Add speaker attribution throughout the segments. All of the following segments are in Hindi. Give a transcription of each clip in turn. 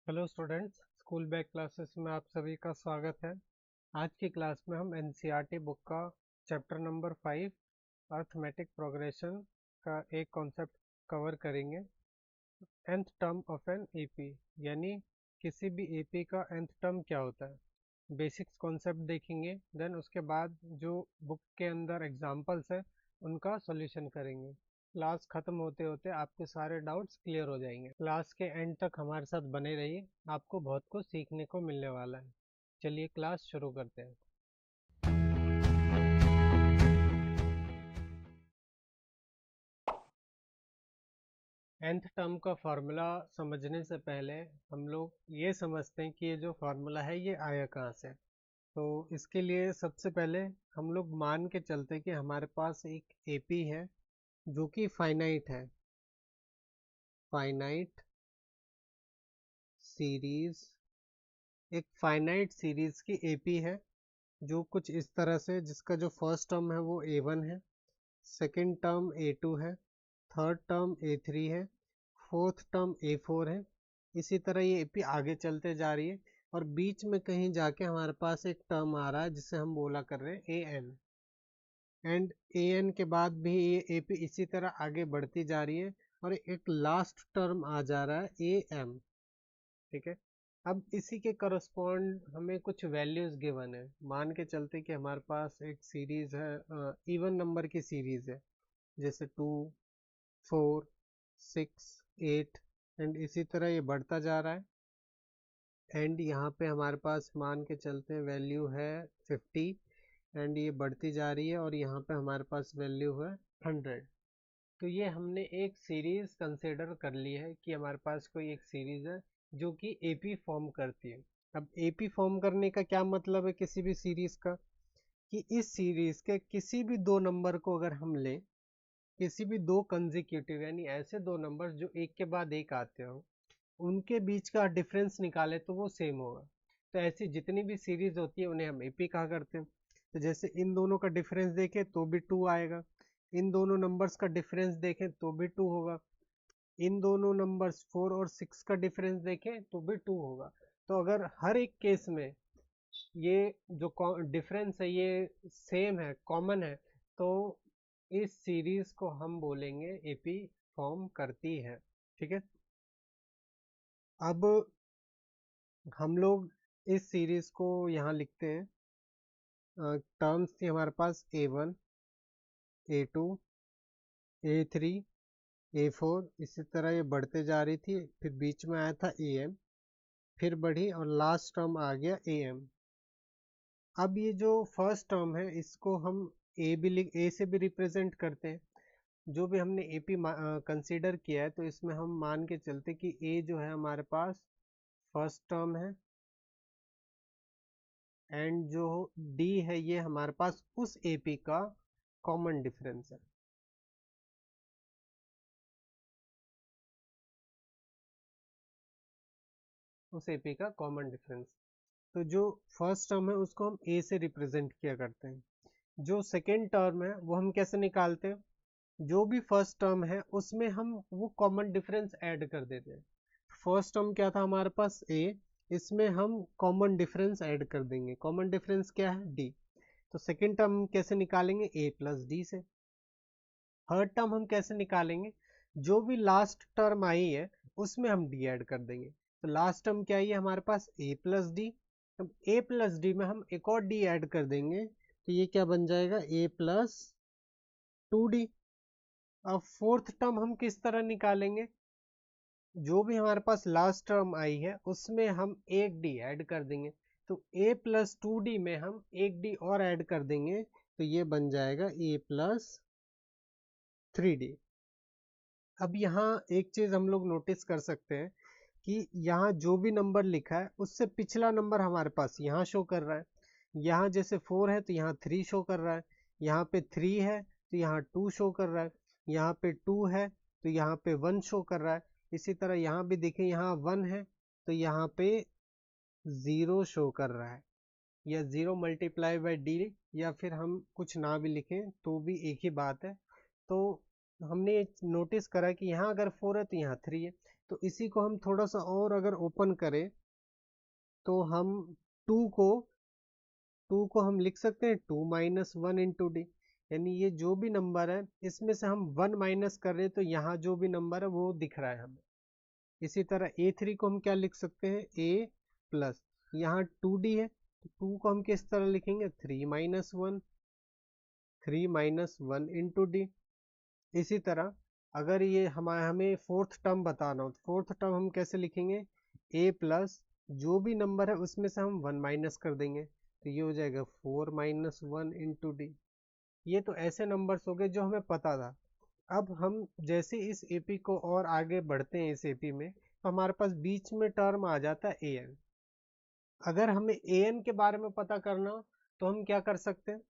Speaker 1: Hello students, school back classes में आप सभी का स्वागत है। आज की क्लास में हम एनसीईआरटी बुक का चैप्टर नंबर 5 अर्थमेटिक प्रोग्रेशन का एक कॉन्सेप्ट कवर करेंगे। nth term of an AP, यानी किसी भी एपी का nth टर्म क्या होता है। बेसिक्स कॉन्सेप्ट देखेंगे, देन उसके बाद जो बुक के अंदर एग्जांपल्स है उनका सॉल्यूशन करेंगे। क्लास खत्म होते होते आपके सारे डाउट्स क्लियर हो जाएंगे। क्लास के एंड तक हमारे साथ बने रहिए, आपको बहुत कुछ सीखने को मिलने वाला है। चलिए क्लास शुरू करते हैं। nth टर्म का फॉर्मूला समझने से पहले हम लोग ये समझते हैं कि ये जो फॉर्मूला है ये आया कहाँ से। तो इसके लिए सबसे पहले हम लोग मान के चलते हैं कि हमारे पास एक एपी है जो कि फाइनाइट है, फाइनाइट सीरीज, एक फाइनाइट सीरीज की एपी है जो कुछ इस तरह से, जिसका जो फर्स्ट टर्म है वो a1 है, सेकंड टर्म a2 है, थर्ड टर्म a3 है, फोर्थ टर्म a4 है। इसी तरह ये एपी आगे चलते जा रही है और बीच में कहीं जाके हमारे पास एक टर्म आ रहा है जिसे हम बोला कर रहे हैं an, एंड an के बाद भी ये एपी इसी तरह आगे बढ़ती जा रही है और एक लास्ट टर्म आ जा रहा है am। ठीक है, अब इसी के करस्पॉन्ड हमें कुछ वैल्यूज गिवन है। मान के चलते कि हमारे पास एक सीरीज है, इवन नंबर की सीरीज है, जैसे 2, 4, 6, 8 एंड इसी तरह ये बढ़ता जा रहा है। एंड यहाँ पे हमारे पास मान के चलते हैं वैल्यू है 50 एंड ये बढ़ती जा रही है और यहाँ पे हमारे पास वैल्यू है 100। तो ये हमने एक सीरीज कंसिडर कर ली है कि हमारे पास कोई एक सीरीज है जो कि एपी फॉर्म करती है। अब एपी फॉर्म करने का क्या मतलब है किसी भी सीरीज का, कि इस सीरीज के किसी भी दो नंबर को अगर हम लें, किसी भी दो कंजिक्यूटिव यानी ऐसे दो नंबर जो एक के बाद एक आते हो, उनके बीच का डिफरेंस निकाले तो वो सेम होगा। तो ऐसी जितनी भी सीरीज होती है उन्हें हम एपी कहा करते हैं। तो जैसे इन दोनों का डिफरेंस देखें तो भी 2 आएगा, इन दोनों नंबर्स का डिफरेंस देखें तो भी 2 होगा, इन दोनों नंबर्स 4 और 6 का डिफरेंस देखें तो भी 2 होगा। तो अगर हर एक केस में ये जो डिफरेंस है ये सेम है, कॉमन है, तो इस सीरीज को हम बोलेंगे एपी फॉर्म करती है। ठीक है, अब हम लोग इस सीरीज को यहाँ लिखते हैं। टर्म्स थी हमारे पास a1, a2, a3, a4, इसी तरह ये बढ़ते जा रही थी, फिर बीच में आया था am, फिर बढ़ी और लास्ट टर्म आ गया am। अब ये जो फर्स्ट टर्म है इसको हम ए से भी रिप्रेजेंट करते हैं। जो भी हमने एपी कंसीडर किया है तो इसमें हम मान के चलते कि ए जो है हमारे पास फर्स्ट टर्म है एंड जो डी है ये हमारे पास उस एपी का कॉमन डिफरेंस है। उस एपी का कॉमन डिफरेंस, तो जो फर्स्ट टर्म है उसको हम ए से रिप्रेजेंट किया करते हैं। जो सेकेंड टर्म है वो हम कैसे निकालते हैं, जो भी फर्स्ट टर्म है उसमें हम वो कॉमन डिफरेंस ऐड कर देते हैं। फर्स्ट टर्म क्या था हमारे पास ए, इसमें हम कॉमन डिफरेंस ऐड कर देंगे। कॉमन डिफरेंस क्या है, डी। तो सेकेंड टर्म कैसे निकालेंगे, ए प्लस डी से। थर्ड टर्म हम कैसे निकालेंगे, जो भी लास्ट टर्म आई है उसमें हम डी ऐड कर देंगे। तो लास्ट टर्म क्या है हमारे पास ए प्लस डी, अब ए प्लस डी में हम एक और डी ऐड कर देंगे तो ये क्या बन जाएगा, ए प्लस 2d। अब फोर्थ टर्म हम किस तरह निकालेंगे, जो भी हमारे पास लास्ट टर्म आई है उसमें हम एक डी ऐड कर देंगे। तो a प्लस 2d में हम एक डी और ऐड कर देंगे तो ये बन जाएगा a प्लस 3d। अब यहाँ एक चीज हम लोग नोटिस कर सकते हैं कि यहाँ जो भी नंबर लिखा है उससे पिछला नंबर हमारे पास यहाँ शो कर रहा है। यहाँ जैसे 4 है तो यहाँ 3 शो कर रहा है, यहाँ पे 3 है तो यहाँ 2 शो कर रहा है, यहाँ पे 2 है तो यहाँ पे 1 शो कर रहा है। इसी तरह यहाँ भी देखें, यहाँ 1 है तो यहाँ पे 0 शो कर रहा है, या 0 मल्टीप्लाई बाई डी, या फिर हम कुछ ना भी लिखें तो भी एक ही बात है। तो हमने नोटिस करा कि यहाँ अगर 4 है तो यहाँ 3 है, तो इसी को हम थोड़ा सा और अगर ओपन करें तो हम 2 को हम लिख सकते हैं 2 माइनस 1 इंटू डी, यानी ये जो भी नंबर है इसमें से हम 1 माइनस कर रहे हैं तो यहाँ जो भी नंबर है वो दिख रहा है हमें। इसी तरह A3 को हम क्या लिख सकते हैं, A प्लस, यहाँ 2D है तो 2 को हम किस तरह लिखेंगे, 3 माइनस 1 इंटू डी। इसी तरह अगर ये हमें फोर्थ टर्म बताना हो तो फोर्थ टर्म हम कैसे लिखेंगे, A प्लस, जो भी नंबर है उसमें से हम 1 माइनस कर देंगे तो ये हो जाएगा 4 माइनस 1 इंटू डी। ये तो ऐसे नंबर्स हो गए जो हमें पता था। अब हम जैसे इस एपी को और आगे बढ़ते हैं इस एपी में तो हमारे पास बीच में टर्म आ जाता है an। अगर हमें an के बारे में पता करना हो तो हम क्या कर सकते हैं,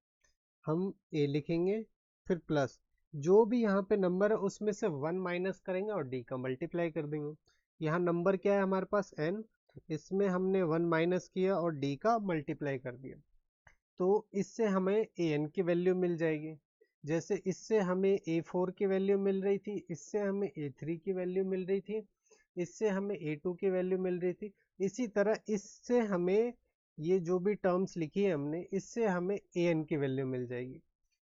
Speaker 1: हम a लिखेंगे फिर प्लस, जो भी यहाँ पे नंबर है उसमें से 1 माइनस करेंगे और d का मल्टीप्लाई कर देंगे। यहाँ नंबर क्या है हमारे पास n, इसमें हमने 1 माइनस किया और d का मल्टीप्लाई कर दिया तो इससे हमें an की वैल्यू मिल जाएगी। जैसे इससे हमें A4 की वैल्यू मिल रही थी, इससे हमें A3 की वैल्यू मिल रही थी, इससे हमें A2 की वैल्यू मिल रही थी, इसी तरह इससे हमें ये जो भी टर्म्स लिखी है हमने इससे हमें an की वैल्यू मिल जाएगी।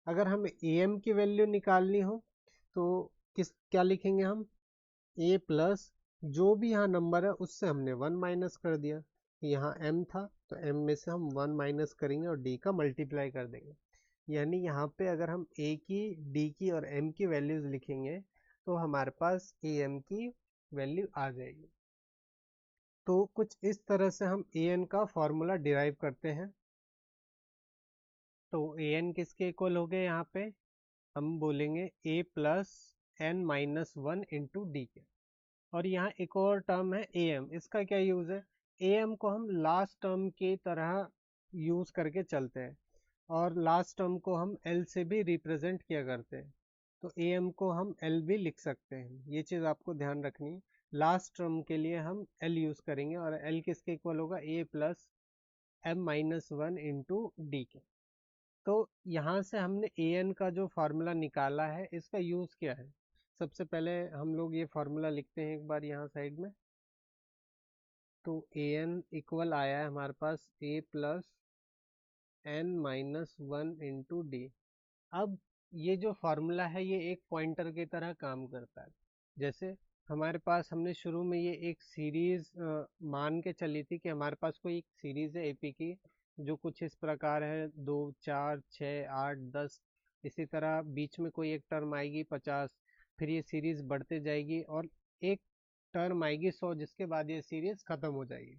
Speaker 1: अगर हमें am की वैल्यू निकालनी हो तो क्या लिखेंगे हम, a प्लस, जो भी यहाँ नंबर है उससे हमने 1 माइनस कर दिया, यहाँ m था तो m में से हम 1 माइनस करेंगे और d का मल्टीप्लाई कर देंगे। यानी यहाँ पे अगर हम a की, d की और m की वैल्यूज लिखेंगे तो हमारे पास am की वैल्यू आ जाएगी। तो कुछ इस तरह से हम an का फॉर्मूला डिराइव करते हैं। तो an किसके इक्वल हो गए, यहाँ पे हम बोलेंगे a plus n minus 1 into D के। और यहाँ एक और टर्म है am, इसका क्या यूज है, am को हम लास्ट टर्म की तरह यूज करके चलते हैं और लास्ट टर्म को हम l से भी रिप्रेजेंट किया करते हैं तो am को हम l भी लिख सकते हैं। ये चीज आपको ध्यान रखनी है, लास्ट टर्म के लिए हम l यूज करेंगे और l किसके इक्वल होगा, a plus m minus 1 into D के। तो यहाँ से हमने an का जो फार्मूला निकाला है इसका यूज क्या है, सबसे पहले हम लोग ये फार्मूला लिखते हैं एक बार यहाँ साइड में। तो an इक्वल आया है हमारे पास a plus n minus 1 into d. अब ये जो फार्मूला है ये एक पॉइंटर की तरह काम करता है। जैसे हमारे पास हमने शुरू में ये एक सीरीज मान के चली थी कि हमारे पास कोई एक सीरीज है एपी की जो कुछ इस प्रकार है 2 4 6 8 10, इसी तरह बीच में कोई एक टर्म आएगी 50, फिर ये सीरीज बढ़ते जाएगी और एक टर्म आएगी 100 जिसके बाद ये सीरीज खत्म हो जाएगी।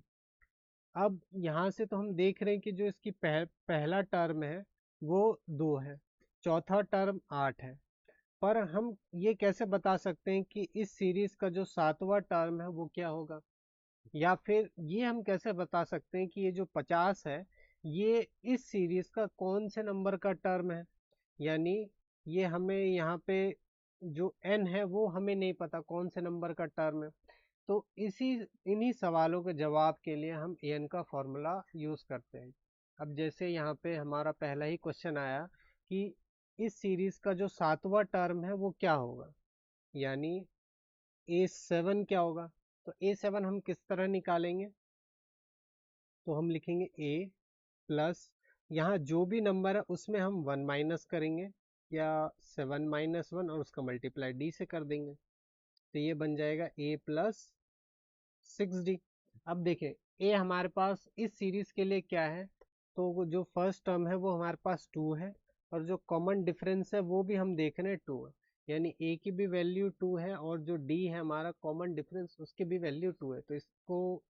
Speaker 1: अब यहाँ से तो हम देख रहे हैं कि जो इसकी पहला टर्म है वो 2 है, चौथा टर्म 8 है, पर हम ये कैसे बता सकते हैं कि इस सीरीज का जो 7वां टर्म है वो क्या होगा, या फिर ये हम कैसे बता सकते हैं कि ये जो 50 है ये इस सीरीज का कौन से नंबर का टर्म है। यानी ये हमें यहाँ पे जो n है वो हमें नहीं पता कौन से नंबर का टर्म है, तो इन्हीं सवालों के जवाब के लिए हम an का फॉर्मूला यूज करते हैं। अब जैसे यहाँ पे हमारा पहला ही क्वेश्चन आया कि इस सीरीज का जो 7वां टर्म है वो क्या होगा, यानी A7 क्या होगा। तो A7 हम किस तरह निकालेंगे, तो हम लिखेंगे A प्लस, यहाँ जो भी नंबर है उसमें हम 1 माइनस करेंगे या 7 माइनस 1 और उसका मल्टीप्लाई d से कर देंगे तो ये बन जाएगा A प्लस 6d। अब देखें a हमारे पास इस सीरीज के लिए क्या है, तो वो जो फर्स्ट टर्म है वो हमारे पास 2 है और जो कॉमन डिफरेंस है वो भी हम देख रहे हैं 2 है, यानी a की भी वैल्यू 2 है और जो d है हमारा कॉमन डिफरेंस उसकी भी वैल्यू 2 है। तो इसको,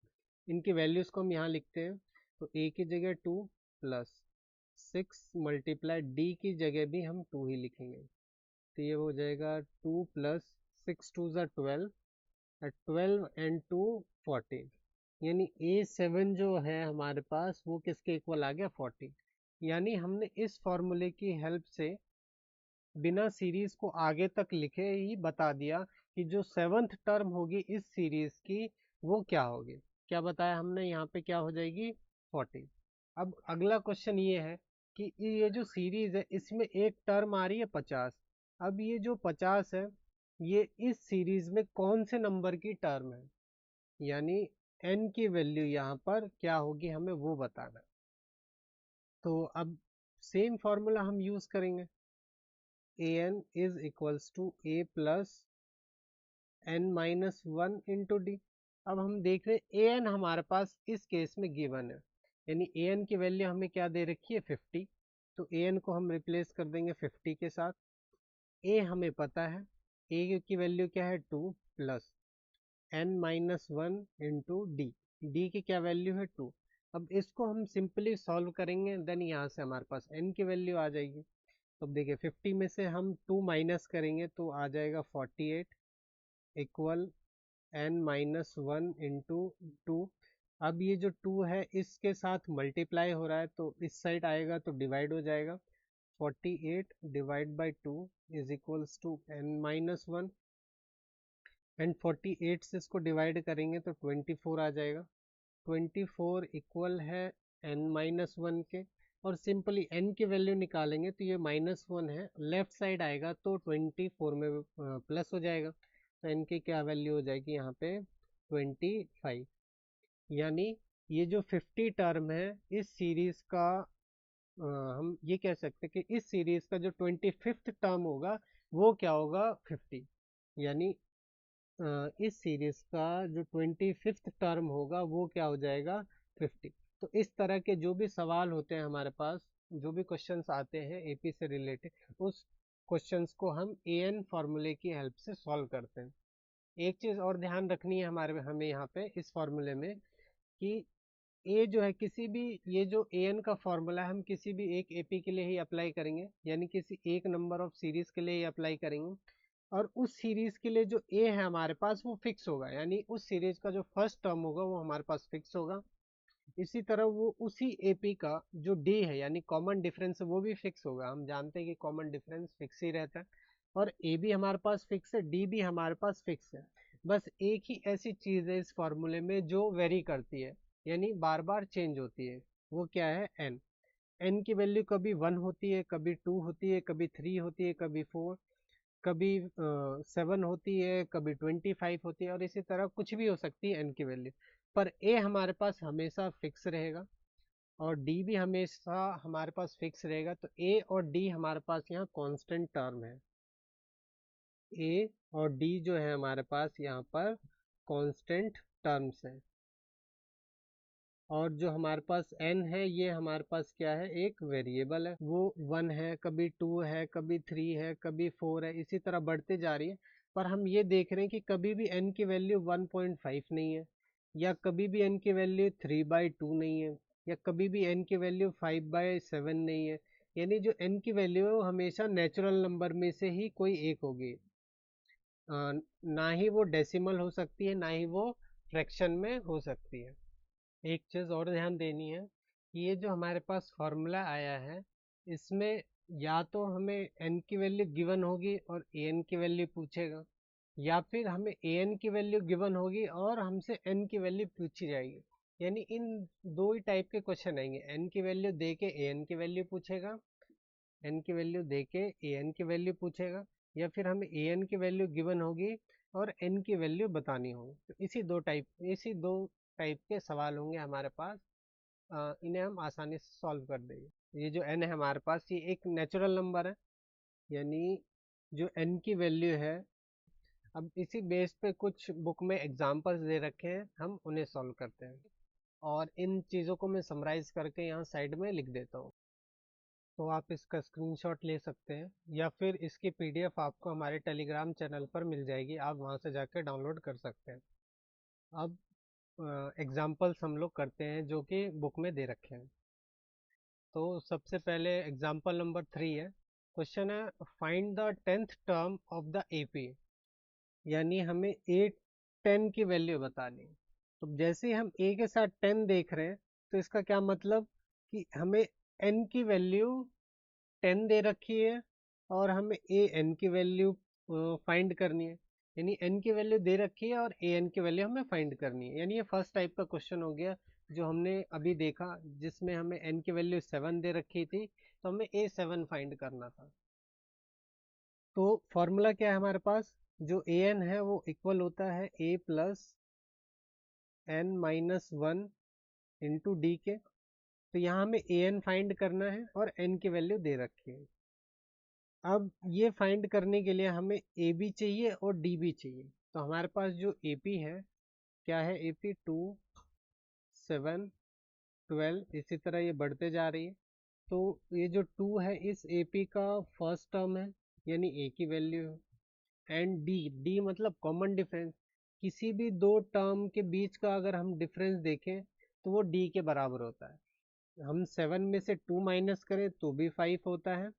Speaker 1: इनकी वैल्यूज को हम यहाँ लिखते हैं तो a की जगह 2 प्लस 6 मल्टीप्लाई d की जगह भी हम 2 ही लिखेंगे तो ये हो जाएगा 2 प्लस 6 2 ज़ा 12, 12 एंड 2 14, यानी A7 जो है हमारे पास वो किसके इक्वल आ गया 40। यानी हमने इस फॉर्मूले की हेल्प से बिना सीरीज को आगे तक लिखे ही बता दिया कि जो 7th टर्म होगी इस सीरीज की वो क्या होगी। क्या बताया हमने, यहाँ पे क्या हो जाएगी 40। अब अगला क्वेश्चन ये है कि ये जो सीरीज है इसमें एक टर्म आ रही है 50। अब ये जो 50 है ये इस सीरीज में कौन से नंबर की टर्म है, यानी n की वैल्यू यहाँ पर क्या होगी हमें वो बताना है। तो अब सेम फॉर्मूला हम यूज करेंगे, an is equals to a plus n minus one into d. अब हम देख रहे हैं an हमारे पास इस केस में गिवन है, यानी an की वैल्यू हमें क्या दे रखी है 50, तो an को हम रिप्लेस कर देंगे 50 के साथ। a हमें पता है, a की वैल्यू क्या है 2 plus n minus one into D, D की क्या वैल्यू है 2। अब इसको हम सिंपली सॉल्व करेंगे, देन यहाँ से हमारे पास n की वैल्यू आ जाएगी। तो देखिए 50 में से हम 2 माइनस करेंगे तो आ जाएगा 48 equal n minus one into two. अब ये जो 2 है इसके साथ मल्टीप्लाई हो रहा है तो इस साइड आएगा तो डिवाइड हो जाएगा, 48 divide by 2 is equals to n minus one, and 48 से इसको डिवाइड करेंगे तो 24 आ जाएगा, 24 इक्वल है n माइनस वन के। और सिंपली n की वैल्यू निकालेंगे तो ये माइनस वन है, लेफ्ट साइड आएगा तो 24 में प्लस हो जाएगा, तो n की क्या वैल्यू हो जाएगी यहाँ पे 25। यानी ये जो 50 टर्म है इस सीरीज का हम ये कह सकते हैं कि इस सीरीज का जो 25th टर्म होगा वो क्या होगा 50, यानी इस सीरीज का जो 25th टर्म होगा वो क्या हो जाएगा 50। तो इस तरह के जो भी सवाल होते हैं हमारे पास, जो भी क्वेश्चंस आते हैं एपी से रिलेटेड, उस क्वेश्चंस को हम एन फॉर्मूले की हेल्प से सॉल्व करते हैं। एक चीज और ध्यान रखनी है हमें यहाँ पे इस फॉर्मूले में कि ए जो है किसी भी, ये जो ए एन का फॉर्मूला है हम किसी भी एक एपी के लिए ही अप्लाई करेंगे, यानी किसी एक नंबर ऑफ सीरीज के लिए ही अप्लाई करेंगे, और उस सीरीज के लिए जो ए है हमारे पास वो फिक्स होगा, यानी उस सीरीज का जो फर्स्ट टर्म होगा वो हमारे पास फिक्स होगा। इसी तरह वो उसी एपी का जो डी है यानी कॉमन डिफरेंस है वो भी फिक्स होगा, हम जानते हैं कि कॉमन डिफरेंस फिक्स ही रहता है, और ए भी हमारे पास फिक्स है, डी भी हमारे पास फिक्स है। बस एक ही ऐसी चीज है इस फॉर्मूले में जो वेरी करती है, यानी बार बार चेंज होती है, वो क्या है एन। एन की वैल्यू कभी 1 होती है, कभी 2 होती है, कभी 3 होती है, कभी 4, कभी 7 होती है, कभी 25 होती है, और इसी तरह कुछ भी हो सकती है एन की वैल्यू, पर ए हमारे पास हमेशा फिक्स रहेगा और डी भी हमेशा हमारे पास फिक्स रहेगा। तो ए और डी हमारे पास यहाँ कांस्टेंट टर्म है, ए और डी जो है हमारे पास यहाँ पर कांस्टेंट टर्म्स है, और जो हमारे पास n है ये हमारे पास क्या है एक वेरिएबल है, वो 1 है, कभी 2 है, कभी 3 है, कभी 4 है, इसी तरह बढ़ते जा रही है। पर हम ये देख रहे हैं कि कभी भी n की वैल्यू 1.5 नहीं है, या कभी भी n की वैल्यू 3/2 नहीं है, या कभी भी n की वैल्यू 5/7 नहीं है, यानी जो n की वैल्यू है वो हमेशा नेचुरल नंबर में से ही कोई एक होगी, ना ही वो डेसिमल हो सकती है, ना ही वो फ्रैक्शन में हो सकती है। एक चीज और ध्यान देनी है कि ये जो हमारे पास फॉर्मूला आया है इसमें या तो हमें n की वैल्यू गिवन होगी और an की वैल्यू पूछेगा, या फिर हमें an की वैल्यू गिवन होगी और हमसे n की वैल्यू पूछी जाएगी, यानी इन दो ही टाइप के क्वेश्चन आएंगे, n की वैल्यू दे के an की वैल्यू पूछेगा, n की वैल्यू दे के an की वैल्यू पूछेगा, या फिर हमें an की वैल्यू गिवन होगी और n की वैल्यू बतानी होगी। तो इसी दो टाइप के सवाल होंगे हमारे पास, इन्हें हम आसानी से सॉल्व कर देंगे। ये जो n है हमारे पास ये एक नेचुरल नंबर है, यानी जो n की वैल्यू है, अब इसी बेस पे कुछ बुक में एग्जांपल्स दे रखे हैं, हम उन्हें सॉल्व करते हैं, और इन चीज़ों को मैं समराइज करके यहाँ साइड में लिख देता हूँ। तो आप इसका स्क्रीनशॉट ले सकते हैं, या फिर इसकी पीडीएफ आपको हमारे टेलीग्राम चैनल पर मिल जाएगी, आप वहाँ से जाकर डाउनलोड कर सकते हैं। अब एग्जाम्पल्स हम लोग करते हैं जो कि बुक में दे रखे हैं। तो सबसे पहले एग्जाम्पल नंबर 3 है, क्वेश्चन है find the 10th term of the AP, यानी हमें ए 10 की वैल्यू बतानी है। तो जैसे ही हम ए के साथ 10 देख रहे हैं तो इसका क्या मतलब कि हमें एन की वैल्यू 10 दे रखी है और हमें ए एन की वैल्यू फाइंड करनी है, यानी एन की वैल्यू दे रखी है और ए एन की वैल्यू हमें फाइंड करनी है, यानी ये फर्स्ट टाइप का क्वेश्चन हो गया जो हमने अभी देखा, जिसमें हमें एन की वैल्यू 7 दे रखी थी तो हमें ए 7 फाइंड करना था। तो फॉर्मूला क्या है हमारे पास, जो ए एन है वो इक्वल होता है A plus N minus one into D के। तो यहाँ हमें ए एन फाइंड करना है और एन की वैल्यू दे रखी है। अब ये फाइंड करने के लिए हमें ए बी चाहिए और डी भी चाहिए। तो हमारे पास जो ए पी है, क्या है, ए पी 2 7 12, इसी तरह ये बढ़ते जा रही है। तो ये जो 2 है इस ए पी का फर्स्ट टर्म है, यानी ए की वैल्यू है। एंड डी, डी मतलब कॉमन डिफरेंस। किसी भी दो टर्म के बीच का अगर हम डिफरेंस देखें तो वो डी के बराबर होता है। हम 7 में से 2 माइनस करें तो भी 5 होता है,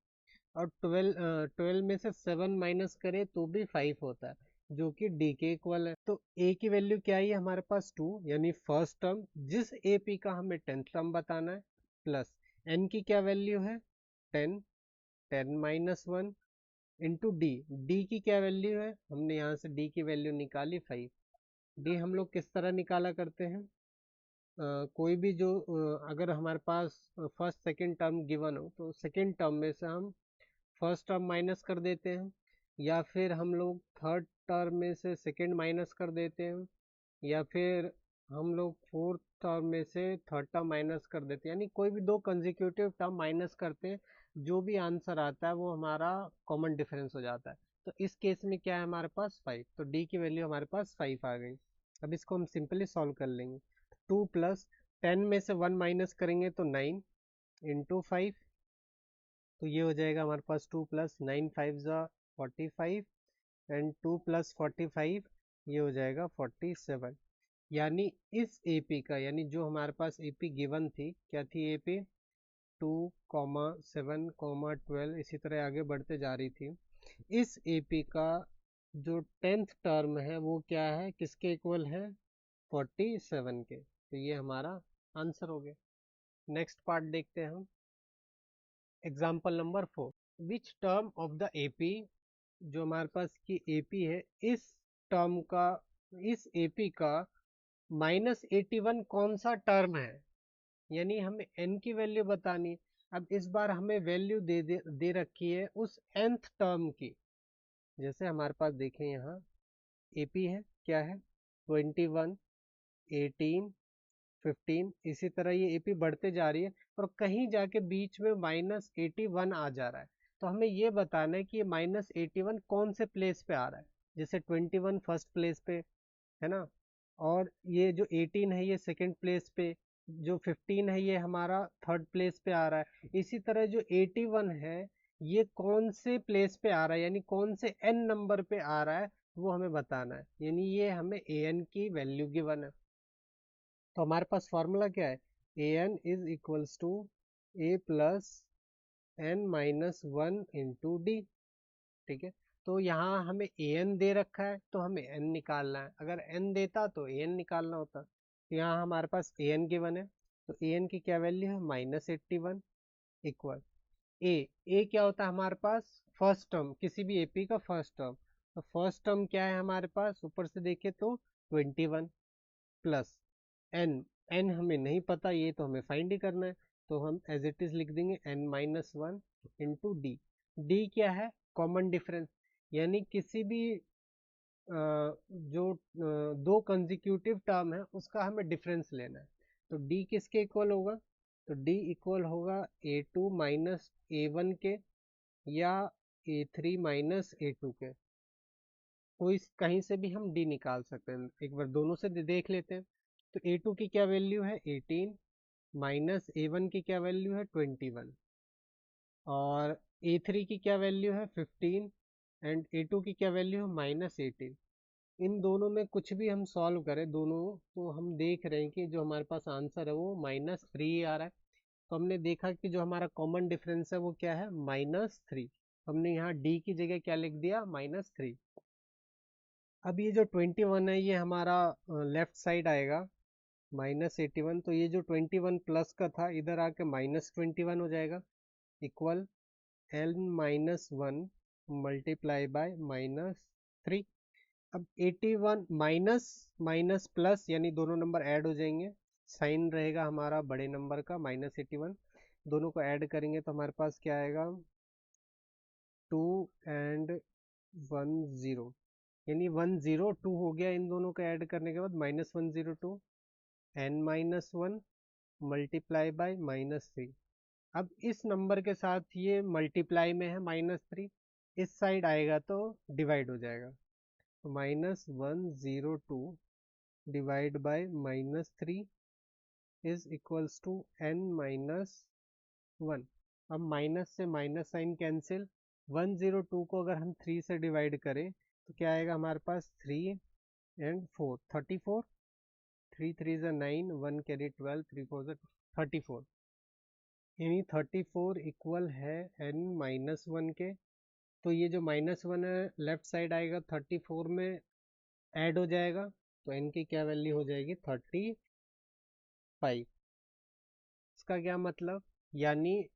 Speaker 1: और 12 में से 7 माइनस करें तो भी 5 होता है, जो कि डी के इक्वल है। तो ए की वैल्यू क्या है हमारे पास 2, यानी फर्स्ट टर्म जिस ए पी का हमें 10th टर्म बताना है, प्लस एन की क्या वैल्यू है 10, 10 माइनस 1 इंटू डी, डी की क्या वैल्यू है, हमने यहाँ से डी की वैल्यू निकाली 5। डी हम लोग किस तरह निकाला करते हैं, कोई भी जो अगर हमारे पास फर्स्ट सेकंड टर्म गिवन हो तो सेकंड टर्म में से हम फर्स्ट टर्म माइनस कर देते हैं, या फिर हम लोग थर्ड टर्म में से सेकंड माइनस कर देते हैं, या फिर हम लोग फोर्थ टर्म में से थर्ड टर्म माइनस कर देते हैं, यानी कोई भी दो कंसेक्यूटिव टर्म माइनस करते हैं। जो भी आंसर आता है वो हमारा कॉमन डिफरेंस हो जाता है। तो इस केस में क्या है हमारे पास 5, तो डी की वैल्यू हमारे पास 5 आ गई। अब इसको हम सिंपली सॉल्व कर लेंगे। 2 प्लस 10 में से 1 माइनस करेंगे तो 9 इंटू 5, तो ये हो जाएगा हमारे पास 2 प्लस 9 5 ज़ा 45, एंड 2 प्लस 45 ये हो जाएगा 47। यानी इस एपी का, यानी जो हमारे पास एपी गिवन थी, क्या थी एपी 2,7,12, इसी तरह आगे बढ़ते जा रही थी। इस एपी का जो 10th टर्म है वो क्या है, किसके इक्वल है, 47 के। तो ये हमारा आंसर हो गया। नेक्स्ट पार्ट देखते हैं हम। Example number 4, which term of the AP, जो हमारे पास की एपी है, इस टर्म का, इस एपी का -81 कौन सा टर्म है, यानी हमें n की वैल्यू बतानी है। अब इस बार हमें वैल्यू दे रखी है उस nth टर्म की। जैसे हमारे पास देखें यहाँ एपी है, क्या है 21 18 15, इसी तरह ये एपी बढ़ते जा रही है और कहीं जाके बीच में -81 आ जा रहा है। तो हमें ये बताना है कि ये -81 कौन से प्लेस पे आ रहा है। जैसे 21 फर्स्ट प्लेस पे है ना, और ये जो 18 है ये सेकंड प्लेस पे, जो 15 है ये हमारा थर्ड प्लेस पे आ रहा है। इसी तरह जो 81 है ये कौन से प्लेस पे आ रहा है, यानी कौन से n नंबर पे आ रहा है, वो हमें बताना है। यानी ये हमें an की वैल्यू गिवन है। तो हमारे पास फॉर्मूला क्या है, A N is equals to A plus N minus one into D. ठीक है, तो यहाँ हमें ए एन दे रखा है तो हमें एन निकालना है। अगर एन देता तो ए एन निकालना होता। तो यहाँ हमारे पास ए एन गिवन है, तो ए एन की क्या वैल्यू है -81 इक्वल ए क्या होता है हमारे पास, फर्स्ट टर्म, किसी भी एपी का फर्स्ट टर्म। तो फर्स्ट टर्म क्या है हमारे पास, ऊपर से देखे तो 21 प्लस एन, एन हमें नहीं पता, ये तो हमें फाइंड ही करना है। तो हम एज इट इज लिख देंगे n-1 इंटू डी। डी क्या है, कॉमन डिफरेंस, यानी किसी भी जो दो कंसेक्यूटिव टर्म है उसका हमें डिफरेंस लेना है। तो डी किसके इक्वल होगा, तो डी इक्वल होगा a2 माइनस a1 के, या a3 माइनस a2 के। कोई कहीं से भी हम डी निकाल सकते हैं, एक बार दोनों से देख लेते हैं। तो a2 की क्या वैल्यू है 18, माइनस a1 की क्या वैल्यू है 21, और a3 की क्या वैल्यू है 15, एंड a2 की क्या वैल्यू है -18। इन दोनों में कुछ भी हम सॉल्व करें दोनों, तो हम देख रहे हैं कि जो हमारे पास आंसर है वो -3 आ रहा है। तो हमने देखा कि जो हमारा कॉमन डिफरेंस है वो क्या है -3। हमने यहाँ डी की जगह क्या लिख दिया -3। अब ये जो 21 है ये हमारा लेफ्ट साइड आएगा -81, तो ये जो 21 प्लस का था इधर आके -21 हो जाएगा, इक्वल n-1 मल्टीप्लाई बाय -3। अब 81 माइनस माइनस प्लस, यानी दोनों नंबर ऐड हो जाएंगे, साइन रहेगा हमारा बड़े नंबर का -81, दोनों को ऐड करेंगे तो हमारे पास क्या आएगा 2 and 1 0। यानी 102 हो गया इन दोनों को ऐड करने के बाद -102 n-1 मल्टीप्लाई बाय -3। अब इस नंबर के साथ ये मल्टीप्लाई में है -3, इस साइड आएगा तो डिवाइड हो जाएगा, तो -102 divide by -3 is equals to n-1। अब माइनस से माइनस साइन कैंसिल, 102 को अगर हम 3 से डिवाइड करें तो क्या आएगा हमारे पास, 3 and 4 34, 3 3 9, 1 कैरी 12, 3 4 34, यानी 34 इक्वल है n-1 के। तो ये जो -1 है लेफ्ट साइड आएगा 34 में ऐड हो जाएगा, तो n की क्या वैल्यू हो जाएगी, 35। इसका क्या मतलब, यानी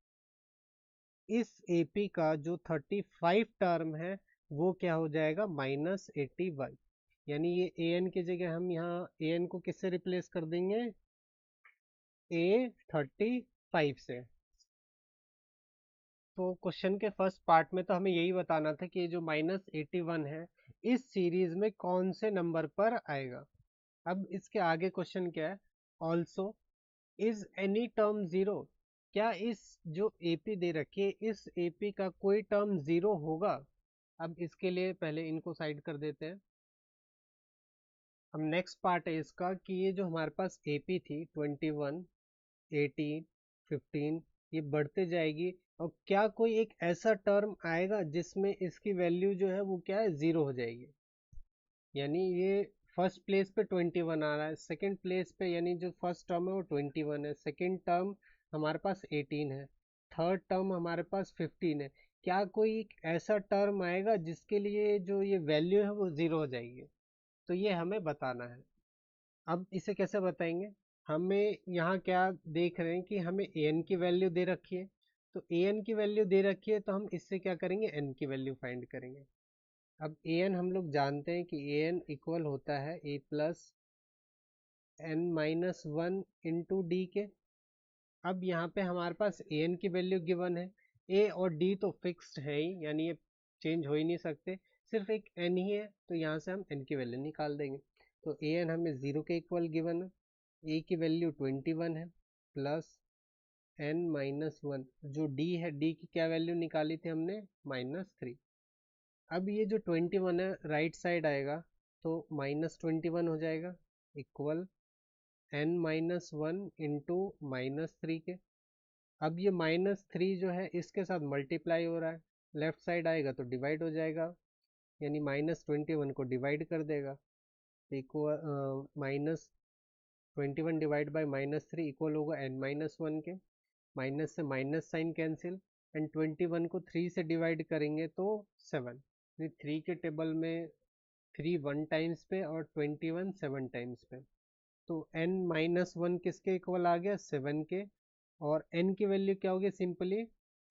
Speaker 1: इस AP का जो 35 टर्म है वो क्या हो जाएगा, -81। यानी ये an की जगह हम यहाँ an को किससे रिप्लेस कर देंगे, A35 से। तो क्वेश्चन के फर्स्ट पार्ट में तो हमें यही बताना था कि ये जो -81 है इस सीरीज में कौन से नंबर पर आएगा। अब इसके आगे क्वेश्चन क्या है, also is any term zero, क्या इस जो AP दे रखी है इस AP का कोई टर्म जीरो होगा। अब इसके लिए पहले इनको साइड कर देते हैं। अब नेक्स्ट पार्ट है इसका कि ये जो हमारे पास AP थी 21, 18, 15, ये बढ़ते जाएगी और क्या कोई एक ऐसा टर्म आएगा जिसमें इसकी वैल्यू जो है वो क्या है, जीरो हो जाएगी। यानी ये फर्स्ट प्लेस पे 21 आ रहा है, सेकंड प्लेस पे यानी जो फर्स्ट टर्म है वो 21 है, सेकंड टर्म हमारे पास 18 है, थर्ड टर्म हमारे पास 15 है। क्या कोई एक ऐसा टर्म आएगा जिसके लिए जो ये वैल्यू है वो जीरो हो जाएगी, तो ये हमें बताना है। अब इसे कैसे बताएंगे, हमें यहाँ क्या देख रहे हैं कि हमें an की वैल्यू दे रखी है, तो an की वैल्यू दे रखी है तो हम इससे क्या करेंगे, n की वैल्यू फाइंड करेंगे। अब an हम लोग जानते हैं कि an इक्वल होता है a plus n-1 into D के। अब यहाँ पे हमारे पास an की वैल्यू गिवन है, a और d तो फिक्स्ड है ही, यानी ये चेंज हो ही नहीं सकते, सिर्फ एक n ही है, तो यहाँ से हम n की वैल्यू निकाल देंगे। तो an हमें 0 के इक्वल गिवन है, a की वैल्यू 21 है प्लस n-1, जो d है d की क्या वैल्यू निकाली थी हमने, -3। अब ये जो 21 है राइट साइड आएगा तो -21 हो जाएगा इक्वल n-1 इंटू -3 के। अब ये -3 जो है इसके साथ मल्टीप्लाई हो रहा है, लेफ्ट साइड आएगा तो डिवाइड हो जाएगा, यानी -21 को डिवाइड कर देगा, इक्वल -21 डिवाइड बाई -3 इक्वल होगा n-1 के। माइनस से माइनस साइन कैंसिल, एंड 21 को 3 से डिवाइड करेंगे तो 7, 3 के टेबल में 3 1 टाइम्स पे और 21 7 टाइम्स पे, तो n-1 किसके इक्वल आ गया, 7 के। और n की वैल्यू क्या होगी, सिंपली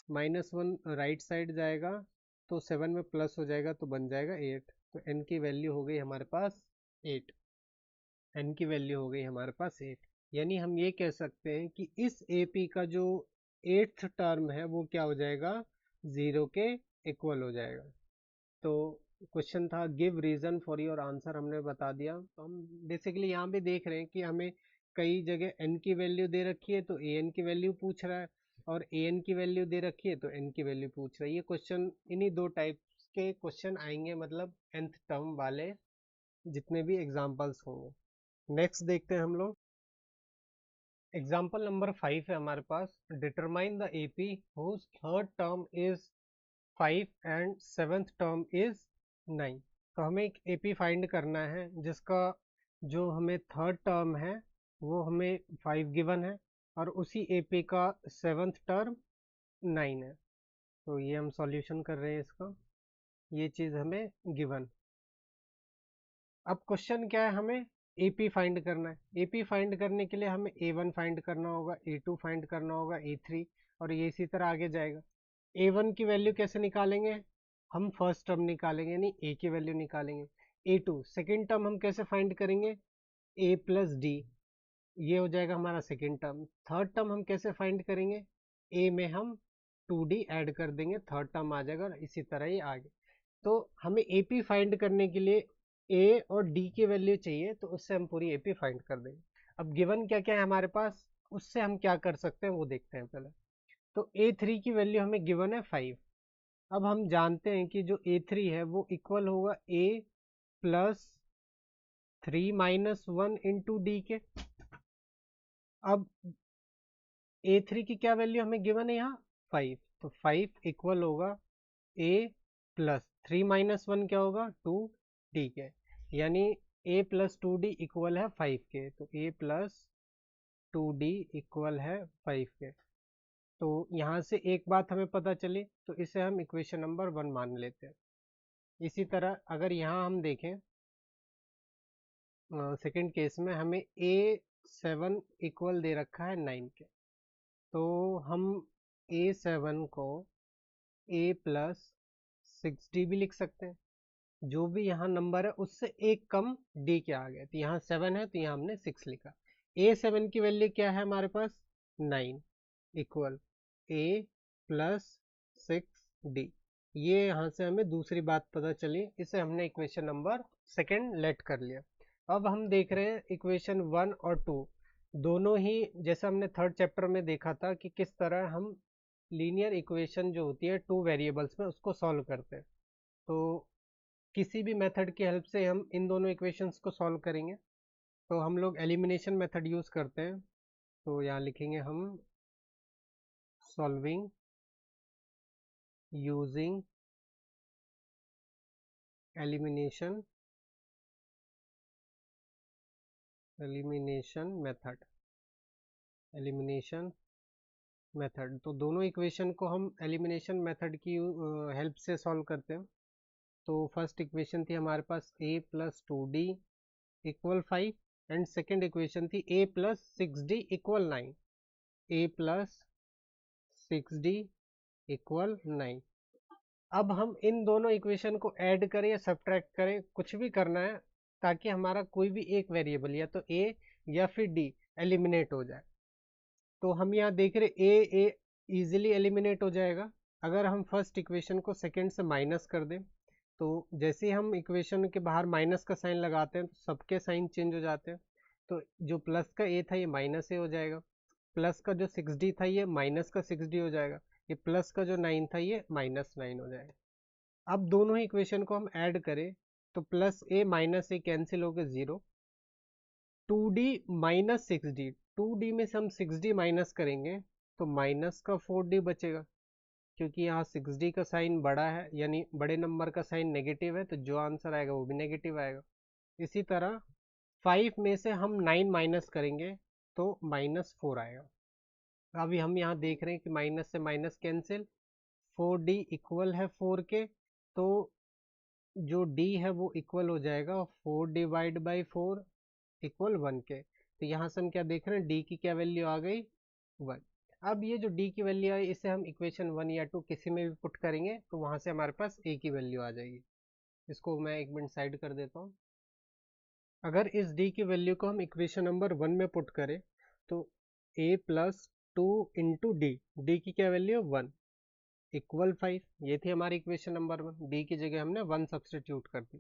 Speaker 1: -1 राइट साइड जाएगा तो 7 में प्लस हो जाएगा तो बन जाएगा 8, तो n की वैल्यू हो गई हमारे पास 8। n की वैल्यू हो गई हमारे पास 8, यानी हम ये कह सकते हैं कि इस AP का जो 8th टर्म है वो क्या हो जाएगा, 0 के इक्वल हो जाएगा। तो क्वेश्चन था give reason for your answer, हमने बता दिया। तो हम बेसिकली यहाँ भी देख रहे हैं कि हमें कई जगह n की वैल्यू दे रखी है तो an की वैल्यू पूछ रहा है, और an की वैल्यू दे रखी है तो n की वैल्यू पूछ रहा है। ये क्वेश्चन इन्हीं दो टाइप्स के क्वेश्चन आएंगे, मतलब nth टर्म वाले जितने भी एग्जाम्पल्स होंगे। नेक्स्ट देखते हैं हम लोग, एग्जाम्पल नंबर 5 है हमारे पास, determine the AP whose third term is 5 and seventh term is 9। तो हमें एक AP फाइंड करना है जिसका जो हमें थर्ड टर्म है वो हमें 5 गिवन है और उसी AP का सेवेंथ टर्म 9 है। तो ये हम सॉल्यूशन कर रहे हैं इसका, ये चीज़ हमें गिवन। अब क्वेश्चन क्या है, हमें AP फाइंड करना है। AP फाइंड करने के लिए हमें A1 फाइंड करना होगा, A2 फाइंड करना होगा, A3, और ये इसी तरह आगे जाएगा। A1 की वैल्यू कैसे निकालेंगे, हम फर्स्ट टर्म निकालेंगे, यानी A की वैल्यू निकालेंगे। A2 सेकेंड टर्म हम कैसे फाइंड करेंगे, A प्लस D, ये हो जाएगा हमारा सेकेंड टर्म। थर्ड टर्म हम कैसे फाइंड करेंगे, A में हम 2D ऐड कर देंगे, थर्ड टर्म आ जाएगा, और इसी तरह ही आगे। तो हमें AP फाइंड करने के लिए A और D की वैल्यू चाहिए, तो उससे हम पूरी AP फाइंड कर देंगे। अब गिवन क्या क्या है हमारे पास, उससे हम क्या कर सकते हैं वो देखते हैं पहले। तो A3 की वैल्यू हमें गिवन है 5। अब हम जानते हैं कि जो A3 है वो इक्वल होगा A plus 3 minus 1 into D के। अब A3 की क्या वैल्यू हमें गिवन है यहाँ 5, तो 5 इक्वल होगा A प्लस 3 माइनस 1 क्या होगा 2 डी के, यानी A प्लस 2D इक्वल है 5 के, तो A प्लस 2D इक्वल है 5 के। तो यहाँ से एक बात हमें पता चली, तो इसे हम इक्वेशन नंबर 1 मान लेते हैं। इसी तरह अगर यहाँ हम देखें सेकंड केस में हमें A7 इक्वल दे रखा है 9 के, तो हम A7 को A प्लस 6D भी लिख सकते हैं। जो भी यहाँ नंबर है उससे एक कम D के आ गए, तो यहाँ 7 है तो यहाँ हमने 6 लिखा। A7 की वैल्यू क्या है हमारे पास 9 इक्वल A प्लस 6D। ये यहाँ से हमें दूसरी बात पता चली, इसे हमने इक्वेशन नंबर सेकेंड लेट कर लिया। अब हम देख रहे हैं इक्वेशन 1 और 2 दोनों ही, जैसा हमने थर्ड चैप्टर में देखा था कि किस तरह हम लीनियर इक्वेशन जो होती है 2 वेरिएबल्स में उसको सॉल्व करते हैं। तो किसी भी मेथड की हेल्प से हम इन दोनों इक्वेशंस को सॉल्व करेंगे। तो हम लोग एलिमिनेशन मेथड यूज़ करते हैं, तो यहाँ लिखेंगे हम सॉल्विंग यूजिंग एलिमिनेशन मेथड। तो दोनों इक्वेशन को हम एलिमिनेशन मेथड की हेल्प से सॉल्व करते हैं। तो फर्स्ट इक्वेशन थी हमारे पास A plus 2D equal 5 and second equation थी A plus 6D equal 9। A plus 6D equal 9। अब हम इन दोनों इक्वेशन को ऐड करें या सब्ट्रैक्ट करें, कुछ भी करना है ताकि हमारा कोई भी एक वेरिएबल या तो A या फिर D एलिमिनेट हो जाए। तो हम यहाँ देख रहे A इजीली एलिमिनेट हो जाएगा अगर हम फर्स्ट इक्वेशन को सेकंड से माइनस कर दें। तो जैसे ही हम इक्वेशन के बाहर माइनस का साइन लगाते हैं तो सबके साइन चेंज हो जाते हैं। तो जो प्लस का A था ये माइनस A हो जाएगा, प्लस का जो 6D था ये माइनस का 6D हो जाएगा, ये प्लस का जो 9 था ये माइनस 9 हो जाएगा। अब दोनों ही इक्वेशन को हम ऐड करें तो plus A minus A cancel हो गए 0, 2D माइनस 6D, 2D में से हम 6D माइनस करेंगे तो माइनस का 4D बचेगा, क्योंकि यहाँ 6D का साइन बड़ा है यानी बड़े नंबर का साइन नेगेटिव है, तो जो आंसर आएगा वो भी नेगेटिव आएगा। इसी तरह 5 में से हम 9 माइनस करेंगे तो -4 आएगा। अभी हम यहाँ देख रहे हैं कि माइनस से माइनस कैंसिल, 4D इक्वल है 4 के, तो जो D है वो इक्वल हो जाएगा 4 डिवाइड बाई 4 इक्वल 1 के। तो यहाँ से हम क्या देख रहे हैं D की क्या वैल्यू आ गई 1। अब ये जो D की वैल्यू आई इसे हम इक्वेशन 1 या 2 किसी में भी पुट करेंगे तो वहाँ से हमारे पास A की वैल्यू आ जाएगी। इसको मैं एक मिनट साइड कर देता हूँ। अगर इस D की वैल्यू को हम इक्वेशन नंबर 1 में पुट करें तो A प्लस 2 इंटू D की क्या वैल्यू है 1 इक्वल 5। ये थी हमारी इक्वेशन नंबर 1, D की जगह हमने 1 सब्सटीट्यूट कर दी।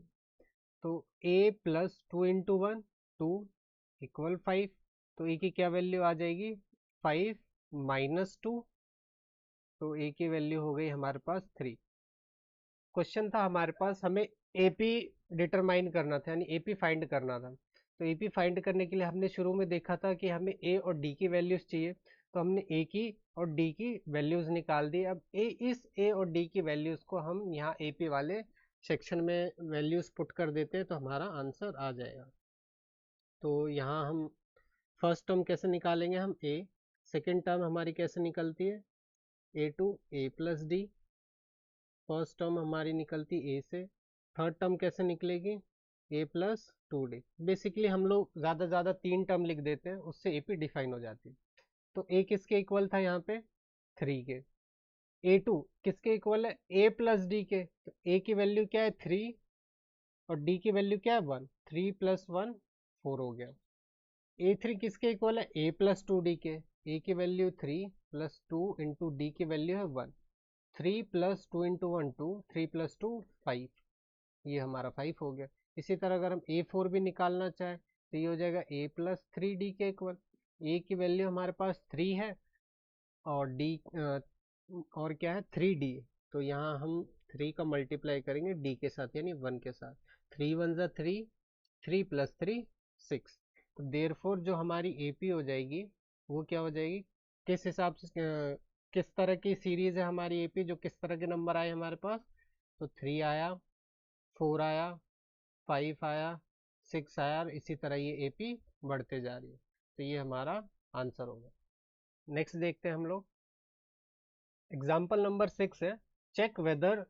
Speaker 1: तो A प्लस 2 इंटू 1 2 इक्वल 5, तो A की क्या वैल्यू आ जाएगी 5 माइनस 2, तो A की वैल्यू हो गई हमारे पास 3। क्वेश्चन था हमारे पास हमें AP डिटरमाइन करना था यानी AP फाइंड करना था। तो AP फाइंड करने के लिए हमने शुरू में देखा था कि हमें A और D की वैल्यूज चाहिए, तो हमने A की और D की वैल्यूज निकाल दी। अब इस A और D की वैल्यूज को हम यहाँ AP वाले सेक्शन में वैल्यूज पुट कर देते हैं तो हमारा आंसर आ जाएगा। तो यहाँ हम फर्स्ट टर्म कैसे निकालेंगे, हम A, सेकेंड टर्म हमारी कैसे निकलती है A2 A plus D, first term हमारी निकलती A से, थर्ड टर्म कैसे निकलेगी A प्लस 2D। बेसिकली हम लोग ज़्यादा से ज़्यादा 3 टर्म लिख देते हैं, उससे AP डिफाइन हो जाती है। तो A किसके इक्वल था यहाँ पे 3 के, A2 किसके इक्वल है A प्लस D के, तो A की वैल्यू क्या है 3 और D की वैल्यू क्या है 1, 3 प्लस 1 4 हो गया। A3 किसके इक्वल है A प्लस 2D के, A की वैल्यू 3 प्लस 2 इंटू D की वैल्यू है 1, 3 प्लस 2 इंटू 1 2, 3 प्लस 2 5, ये हमारा 5 हो गया। इसी तरह अगर हम A4 भी निकालना चाहें तो ये हो जाएगा A प्लस 3D के इक्वल। A की वैल्यू हमारे पास 3 है और D और क्या है 3D, तो यहाँ हम 3 का मल्टीप्लाई करेंगे D के साथ यानी 1 के साथ। 3 1 ज़ा 3, 3 प्लस 3 6। तो देयरफॉर जो हमारी AP हो जाएगी वो क्या हो जाएगी, किस हिसाब से किस तरह की सीरीज है हमारी AP, जो किस तरह के नंबर आए हमारे पास, तो 3 आया, 4 आया, 5 आया, 6 आया और इसी तरह ये AP बढ़ते जा रही है। तो ये हमारा आंसर होगा। नेक्स्ट देखते हैं हम लोग। एग्जाम्पल नंबर 6 है, check whether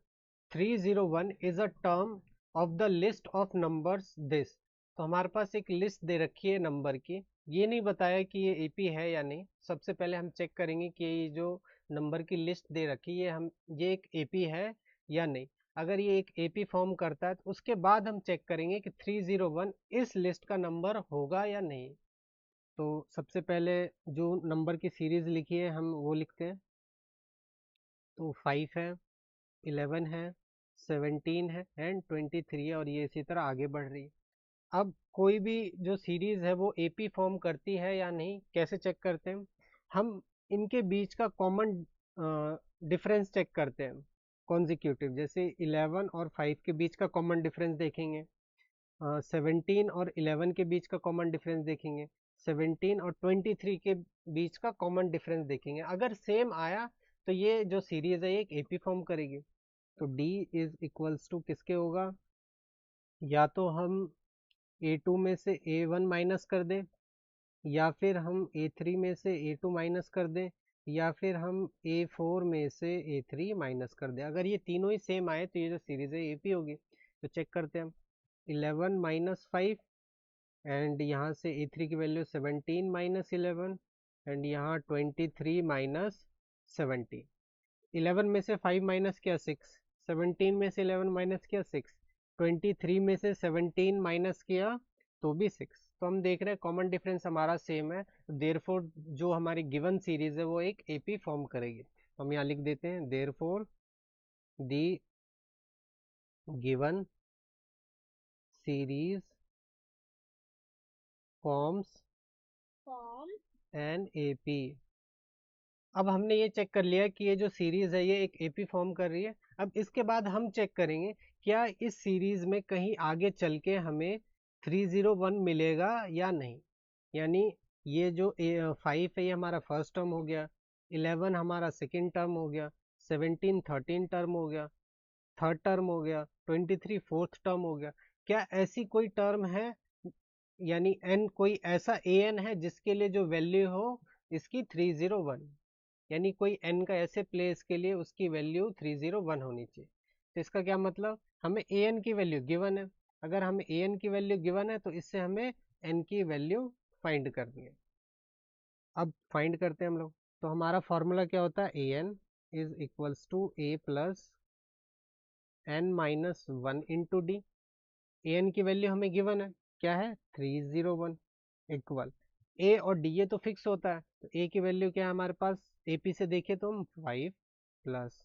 Speaker 1: 301 is a term of the list of numbers this. तो हमारे पास एक लिस्ट दे रखी है नंबर की, ये नहीं बताया कि ये AP है या नहीं। सबसे पहले हम चेक करेंगे कि ये जो नंबर की लिस्ट दे रखी है ये एक AP है या नहीं। अगर ये एक AP फॉर्म करता है तो उसके बाद हम चेक करेंगे कि 301 इस लिस्ट का नंबर होगा या नहीं। तो सबसे पहले जो नंबर की सीरीज लिखी है हम वो लिखते हैं। तो 5 है, 11 है, 17 है एंड 23 है और ये इसी तरह आगे बढ़ रही है। अब कोई भी जो सीरीज है वो AP फॉर्म करती है या नहीं, कैसे चेक करते हैं हम, इनके बीच का कॉमन डिफरेंस चेक करते हैं कॉन्जिक्यूटिव। जैसे 11 और 5 के बीच का कॉमन डिफरेंस देखेंगे, 17 और 11 के बीच का कॉमन डिफरेंस देखेंगे, 17 और 23 के बीच का कॉमन डिफरेंस देखेंगे। अगर सेम आया तो ये जो सीरीज है ये एक AP फॉर्म करेगी। तो D इज इक्वल्स टू किसके होगा, या तो हम A2 में से A1 माइनस कर दें, या फिर हम A3 में से A2 माइनस कर दें, या फिर हम A4 में से A3 माइनस कर दें। अगर ये तीनों ही सेम आए तो ये जो सीरीज है AP होगी। तो चेक करते हैं हम, 11 माइनस 5 एंड यहाँ से A3 की वैल्यू 17 माइनस 11 एंड यहाँ 23 माइनस 17। 11 में से 5 माइनस किया 6, 17 में से 11 माइनस किया 6, 23 में से 17 माइनस किया तो भी 6। तो हम देख रहे हैं कॉमन डिफरेंस हमारा सेम है, देयरफॉर जो हमारी गिवन सीरीज है वो एक AP फॉर्म करेगी। तो हम यहाँ लिख देते हैं therefore the given series forms an AP। अब हमने ये चेक कर लिया कि ये जो सीरीज है ये एक AP फॉर्म कर रही है। अब इसके बाद हम चेक करेंगे क्या इस सीरीज में कहीं आगे चल के हमें 301 मिलेगा या नहीं। यानी ये जो 5 है ये हमारा फर्स्ट टर्म हो गया, 11 हमारा सेकेंड टर्म हो गया, 17 थर्टीन टर्म हो गया, थर्ड टर्म हो गया, 23 फोर्थ टर्म हो गया। क्या ऐसी कोई टर्म है, यानी n कोई ऐसा an है जिसके लिए जो वैल्यू हो इसकी 301, यानी कोई n का ऐसे प्लेस के लिए उसकी वैल्यू 301 होनी चाहिए। तो इसका क्या मतलब, हमें an की वैल्यू गिवन है, अगर हमें an की वैल्यू गिवन है तो इससे हमें n की वैल्यू फाइंड करनी है। अब फाइंड करते हैं हम लोग। तो हमारा फॉर्मूला क्या होता है, an is equals to a plus n minus 1 into d. an की वैल्यू हमें गिवन है, क्या है 301, इक्वल a और d ये तो फिक्स होता है। तो a की वैल्यू क्या है हमारे पास, AP से देखे तो हम 5 plus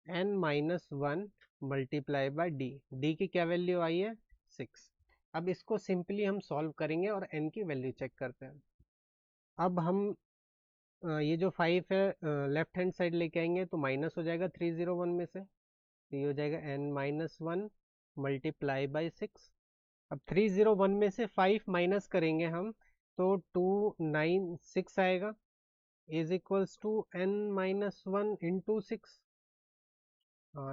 Speaker 1: n minus 1 multiply by D. D की क्या वैल्यू आई है 6। अब इसको सिंपली हम सॉल्व करेंगे और n की वैल्यू चेक करते हैं। अब हम ये जो 5 है लेफ्ट हैंड साइड लेके आएंगे तो माइनस हो जाएगा 301 में से, तो ये हो जाएगा n माइनस 1 मल्टीप्लाई बाई 6। अब 301 में से 5 माइनस करेंगे हम तो 296 आएगा, is equals to n minus 1 into 6।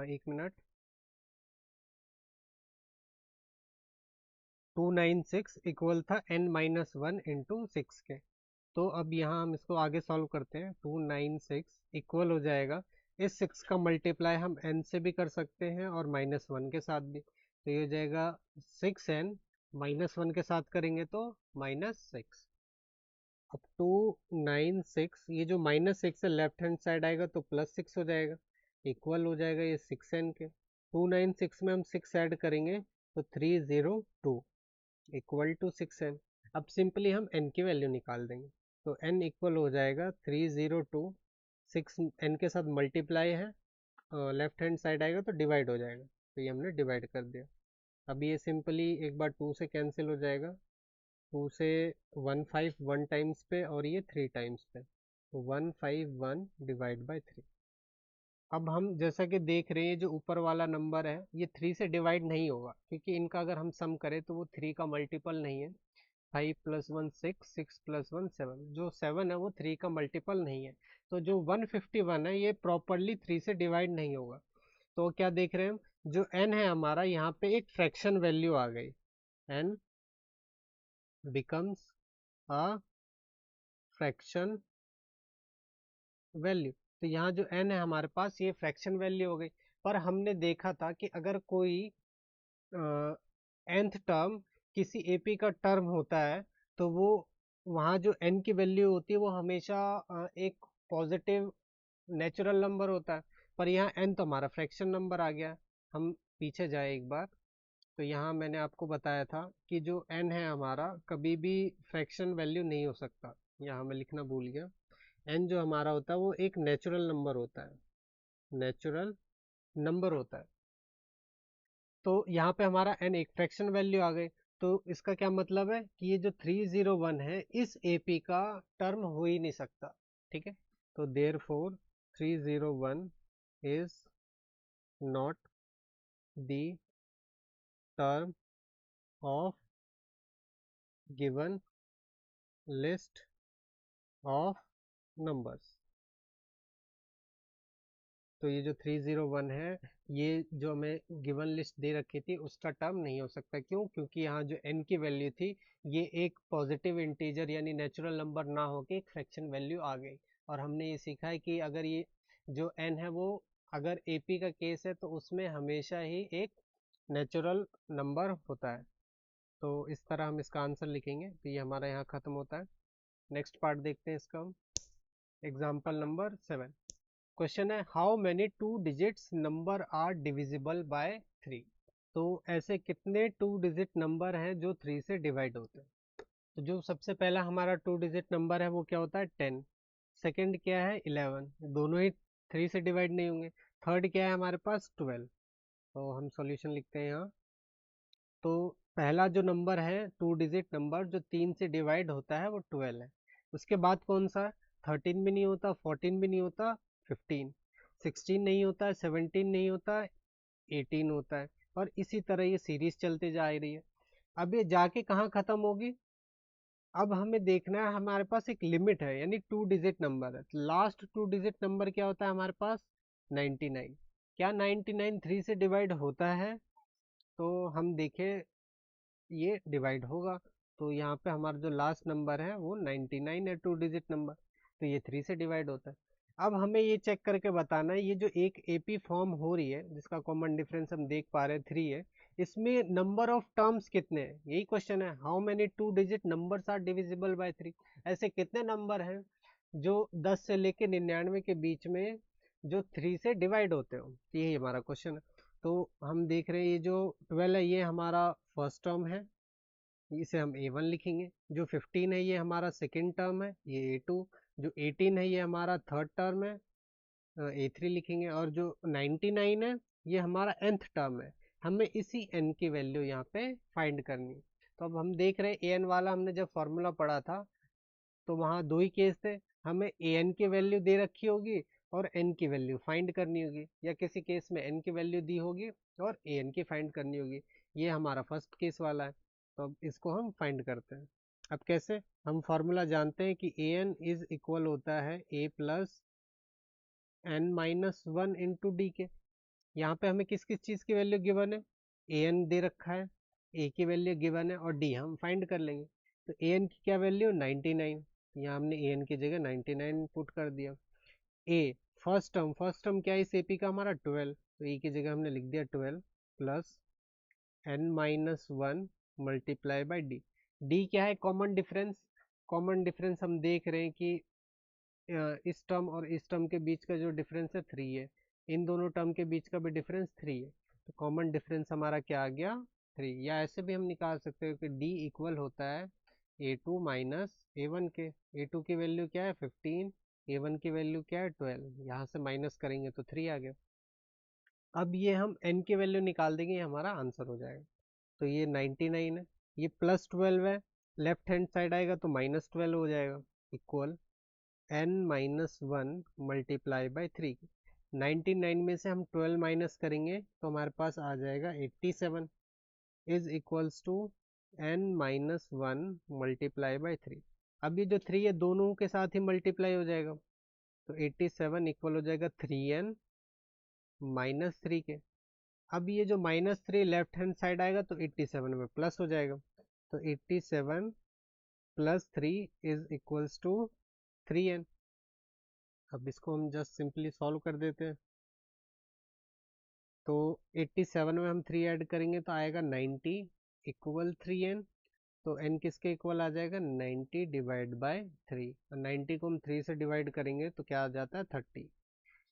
Speaker 1: एक मिनट, 296 इक्वल था n माइनस 1 इंटू 6 के। तो अब यहाँ हम इसको आगे सॉल्व करते हैं। 296 इक्वल हो जाएगा, इस 6 का मल्टीप्लाई हम n से भी कर सकते हैं और माइनस 1 के साथ भी। तो ये हो जाएगा 6n माइनस 1 के साथ करेंगे तो माइनस 6। अब 296, ये जो माइनस 6 है लेफ्ट हैंड साइड आएगा तो प्लस 6 हो जाएगा, इक्वल हो जाएगा ये 6n के। 296 में हम 6 ऐड करेंगे तो 302 इक्वल टू 6n। अब सिंपली हम n की वैल्यू निकाल देंगे। तो n इक्वल हो जाएगा 302, 6 n के साथ मल्टीप्लाई है लेफ्ट हैंड साइड आएगा तो डिवाइड हो जाएगा, तो ये हमने डिवाइड कर दिया। अब ये सिंपली एक बार 2 से कैंसिल हो जाएगा, 2 से 1 5 1 टाइम्स पे और ये 3 टाइम्स पे, तो 1 5 1 डिवाइड बाय 3। अब हम जैसा कि देख रहे हैं जो ऊपर वाला नंबर है ये 3 से डिवाइड नहीं होगा, क्योंकि इनका अगर हम सम करें तो वो 3 का मल्टीपल नहीं है। 5 + 1 6, 6 + 1 7, जो 7 है वो 3 का मल्टीपल नहीं है। तो जो 151 है ये प्रॉपरली 3 से डिवाइड नहीं होगा। तो क्या देख रहे हैं हम, जो n है हमारा यहाँ पे एक फ्रैक्शन वैल्यू आ गई, n becomes a fraction value. तो यहाँ जो n है हमारे पास ये फ्रैक्शन वैल्यू हो गई। पर हमने देखा था कि अगर कोई nth टर्म किसी एपी का टर्म होता है तो वो वहाँ जो n की वैल्यू होती है वो हमेशा एक पॉजिटिव नेचुरल नंबर होता है। पर यहाँ n तो हमारा फ्रैक्शन नंबर आ गया। हम पीछे जाए एक बार, तो यहाँ मैंने आपको बताया था कि जो n है हमारा कभी भी फ्रैक्शन वैल्यू नहीं हो सकता। यहाँ मैं लिखना भूल गया, n जो हमारा होता है वो एक नेचुरल नंबर होता है, नेचुरल नंबर होता है। तो यहाँ पे हमारा n एक फ्रैक्शन वैल्यू आ गई। तो इसका क्या मतलब है कि ये जो 301 है इस एपी का टर्म हो ही नहीं सकता। ठीक है, तो therefore 301 is not the term of given list of numbers. तो ये जो 301 है ये जो हमें गिवन लिस्ट दे रखी थी उसका टर्म नहीं हो सकता। क्यों? क्योंकि यहाँ जो n की वैल्यू थी ये एक पॉजिटिव इंटीजर यानी नेचुरल नंबर ना होके एक फ्रैक्शन वैल्यू आ गई। और हमने ये सीखा है कि अगर ये जो n है वो अगर AP का केस है तो उसमें हमेशा ही एक नेचुरल नंबर होता है। तो इस तरह हम इसका आंसर लिखेंगे। तो ये हमारा यहाँ खत्म होता है। नेक्स्ट पार्ट देखते हैं इसका हम। Example number 7। क्वेश्चन है how many 2 digits number are divisible by 3। तो ऐसे कितने 2 डिजिट नंबर हैं जो 3 से डिवाइड होते हैं। तो जो सबसे पहला हमारा 2 डिजिट नंबर है वो क्या होता है 10। सेकंड क्या है 11, दोनों ही 3 से डिवाइड नहीं होंगे। थर्ड क्या है हमारे पास 12। तो हम सॉल्यूशन लिखते हैं यहाँ। तो पहला जो नंबर है 2 डिजिट नंबर जो 3 से डिवाइड होता है वो 12 है। उसके बाद कौन सा? 13 भी नहीं होता, 14 भी नहीं होता, 15, 16 नहीं होता, 17 नहीं होता, 18 होता है। और इसी तरह ये सीरीज चलते जा रही है। अब ये जाके कहाँ खत्म होगी? अब हमें देखना है, हमारे पास एक लिमिट है यानी 2 डिजिट नंबर है। लास्ट 2 डिजिट नंबर क्या होता है हमारे पास? 99। क्या 99 3 से डिवाइड होता है? तो हम देखें ये डिवाइड होगा। तो यहाँ पे हमारा जो लास्ट नंबर है वो 99 है, 2 डिजिट नंबर। तो ये 3 से डिवाइड होता है। अब हमें ये चेक करके बताना है ये जो एक एपी फॉर्म हो रही है जिसका कॉमन डिफरेंस हम देख पा रहे हैं 3 है, इसमें नंबर ऑफ टर्म्स कितने हैं, यही क्वेश्चन है। How many 2 digit numbers are divisible by 3। ऐसे कितने नंबर हैं जो 10 से लेके 99 के बीच में जो 3 से डिवाइड होते हो, यही हमारा क्वेश्चन है। तो हम देख रहे हैं ये जो 12 है ये हमारा फर्स्ट टर्म है, इसे हम A1 लिखेंगे। जो 15 है ये हमारा सेकेंड टर्म है, ये A2। जो 18 है ये हमारा थर्ड टर्म है, A3 लिखेंगे। और जो 99 है ये हमारा nth टर्म है। हमें इसी n की वैल्यू यहाँ पे फाइंड करनी है। तो अब हम देख रहे हैं an वाला हमने जब फॉर्मूला पढ़ा था तो वहाँ दो ही केस थे, हमें an की वैल्यू दे रखी होगी और n की वैल्यू फाइंड करनी होगी, या किसी केस में n की वैल्यू दी होगी और an की फाइंड करनी होगी। ये हमारा फर्स्ट केस वाला है। तो अब इसको हम फाइंड करते हैं। अब कैसे? हम फॉर्मूला जानते हैं कि an इज इक्वल होता है a plus n minus 1 into D के। यहाँ पे हमें किस किस चीज़ की वैल्यू गिवन है? an दे रखा है, a की वैल्यू गिवन है और d हम फाइंड कर लेंगे। तो an की क्या वैल्यू? 99। यहाँ हमने an की जगह 99 पुट कर दिया। a फर्स्ट टर्म क्या है इस एपी का? हमारा 12। तो a की जगह हमने लिख दिया 12 plus n minus 1 multiply by D. D क्या है? Common difference. कॉमन डिफरेंस हम देख रहे हैं कि इस टर्म और इस टर्म के बीच का जो डिफरेंस है 3 है, इन दोनों टर्म के बीच का भी डिफरेंस 3 है। तो कॉमन डिफरेंस हमारा क्या आ गया? 3। या ऐसे भी हम निकाल सकते हो कि d इक्वल होता है a2 माइनस a1 के। a2 की वैल्यू क्या है 15, a1 की वैल्यू क्या है 12, यहाँ से माइनस करेंगे तो 3 आ गया। अब ये हम n की वैल्यू निकाल देंगे, ये हमारा आंसर हो जाएगा। तो ये 99 है, ये +12 है, लेफ्ट हैंड साइड आएगा तो -12 हो जाएगा, इक्वल n-1 मल्टीप्लाई बाई 3। 99 में से हम 12 माइनस करेंगे तो हमारे पास आ जाएगा 87 is equals to n-1 multiply by 3। अब ये जो 3 है दोनों के साथ ही मल्टीप्लाई हो जाएगा, तो 87 इक्वल हो जाएगा 3n -3 के। अब ये जो -3 लेफ्ट हैंड साइड आएगा तो 87 में प्लस हो जाएगा, तो 87 + 3 इज इक्वल्स टू 3n। अब इसको हम जस्ट सिंपली सॉल्व कर देते हैं, तो 87 में हम 3 ऐड करेंगे तो आएगा 90 इक्वल 3n। तो n किसके इक्वल आ जाएगा, 90 डिवाइड बाय 3, और 90 को हम 3 से डिवाइड करेंगे तो क्या आ जाता है 30।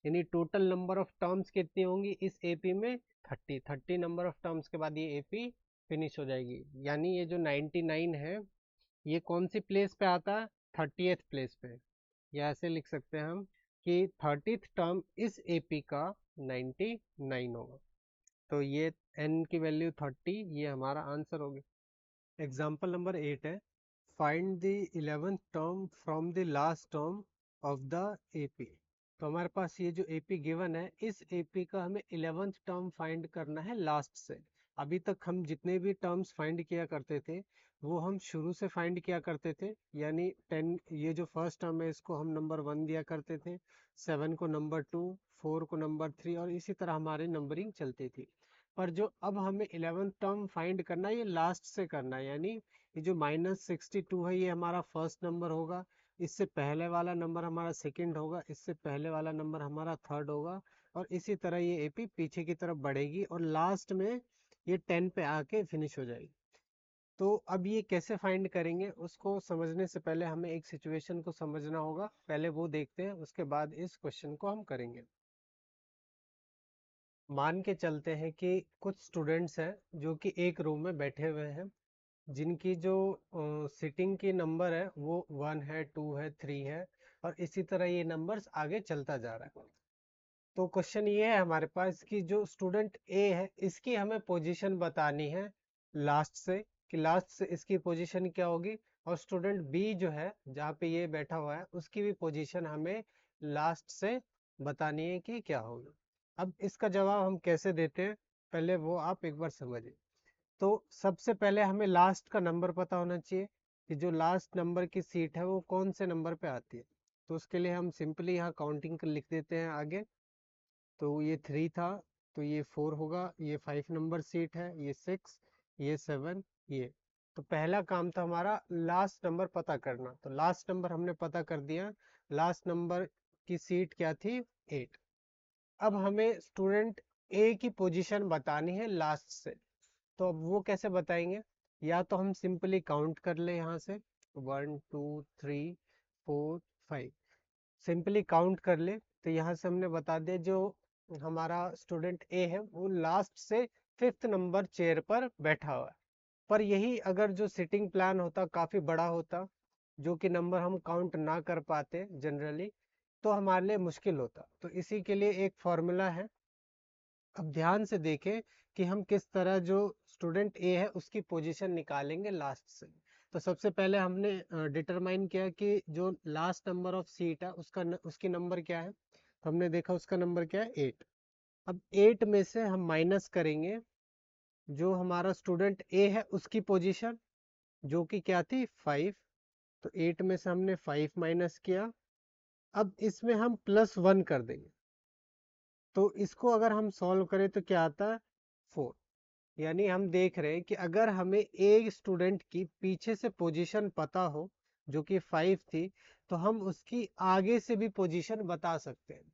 Speaker 1: यानी टोटल नंबर ऑफ टर्म्स कितनी होंगी इस एपी में, 30 नंबर ऑफ टर्म्स के बाद ये एपी फिनिश हो जाएगी। यानी ये जो 99 है ये कौन सी प्लेस पे आता है, 30th प्लेस पे, या ऐसे लिख सकते हैं हम कि 30th टर्म इस एपी का 99 होगा। तो ये n की वैल्यू 30, ये हमारा आंसर हो गया। एग्जाम्पल नंबर 8 है, find the 11th term from the last term of the AP. तो हमारे पास ये जो एपी गिवन है, इस एपी का हमें 11th टर्म फाइंड करना है लास्ट से। अभी तक हम जितने भी टर्म्स फाइंड किया करते थे वो हम शुरू से फाइंड किया करते थे, यानी 10, ये जो फर्स्ट टर्म है इसको हम नंबर 1 दिया करते थे, 7 को नंबर 2, 4 को नंबर 3, और इसी तरह हमारी नंबरिंग चलती थी। पर जो अब हमें 11th टर्म फाइंड करना है ये लास्ट से करना है, यानी ये जो -62 है ये हमारा फर्स्ट नंबर होगा, इससे पहले वाला नंबर हमारा सेकंड होगा, इससे पहले वाला नंबर हमारा थर्ड होगा, और इसी तरह ये एपी पीछे की तरफ बढ़ेगी और लास्ट में ये 10 पे आके फिनिश हो जाएगी। तो अब ये कैसे फाइंड करेंगे उसको समझने से पहले हमें एक सिचुएशन को समझना होगा, पहले वो देखते हैं, उसके बाद इस क्वेश्चन को हम करेंगे। मान के चलते हैं कि कुछ स्टूडेंट्स हैं जो कि एक रूम में बैठे हुए हैं, जिनकी जो सिटिंग की नंबर है वो 1 है, 2 है, 3 है, और इसी तरह ये नंबर्स आगे चलता जा रहा है। तो क्वेश्चन ये है हमारे पास कि जो स्टूडेंट ए है इसकी हमें पोजीशन बतानी है लास्ट से, कि लास्ट से इसकी पोजीशन क्या होगी, और स्टूडेंट बी जो है जहाँ पे ये बैठा हुआ है उसकी भी पोजीशन हमें लास्ट से बतानी है कि क्या होगी। अब इसका जवाब हम कैसे देते हैं पहले वो आप एक बार समझिए। तो सबसे पहले हमें लास्ट का नंबर पता होना चाहिए कि जो लास्ट नंबर की सीट है वो कौन से नंबर पे आती है। तो उसके लिए हम सिंपली यहाँ काउंटिंग कर लिख देते हैं आगे। तो ये 3 था, तो ये 4 होगा, ये 5 नंबर सीट है, ये 6, ये 7, ये। तो पहला काम था हमारा लास्ट नंबर पता करना, तो लास्ट नंबर हमने पता कर दिया। लास्ट नंबर की सीट क्या थी, 8। अब हमें स्टूडेंट ए की पोजीशन बतानी है लास्ट से, तो अब वो कैसे बताएंगे, या तो हम सिंपली काउंट कर ले यहाँ से 1 2 3 4 5, सिंपली काउंट कर ले। तो यहाँ से हमने बता दिया जो हमारा स्टूडेंट ए है वो लास्ट से 5th नंबर चेयर पर बैठा हुआ है। पर यही अगर जो सिटिंग प्लान होता काफी बड़ा होता, जो कि नंबर हम काउंट ना कर पाते जनरली, तो हमारे लिए मुश्किल होता। तो इसी के लिए एक फॉर्मूला है। अब ध्यान से देखें कि हम किस तरह जो स्टूडेंट ए है उसकी पोजीशन निकालेंगे लास्ट से। तो सबसे पहले हमने डिटरमाइन किया कि जो लास्ट नंबर ऑफ सीट है उसकी नंबर क्या है, तो हमने देखा उसका नंबर क्या है 8। अब 8 में से हम माइनस करेंगे जो हमारा स्टूडेंट ए है उसकी पोजीशन, जो कि क्या थी 5। तो 8 में से हमने 5 माइनस किया। अब इसमें हम +1 कर देंगे, तो इसको अगर हम सॉल्व करें तो क्या आता है 4। यानी हम देख रहे हैं कि अगर हमें एक स्टूडेंट की पीछे से पोजीशन पता हो जो कि 5 थी, तो हम उसकी आगे से भी पोजीशन बता सकते हैं।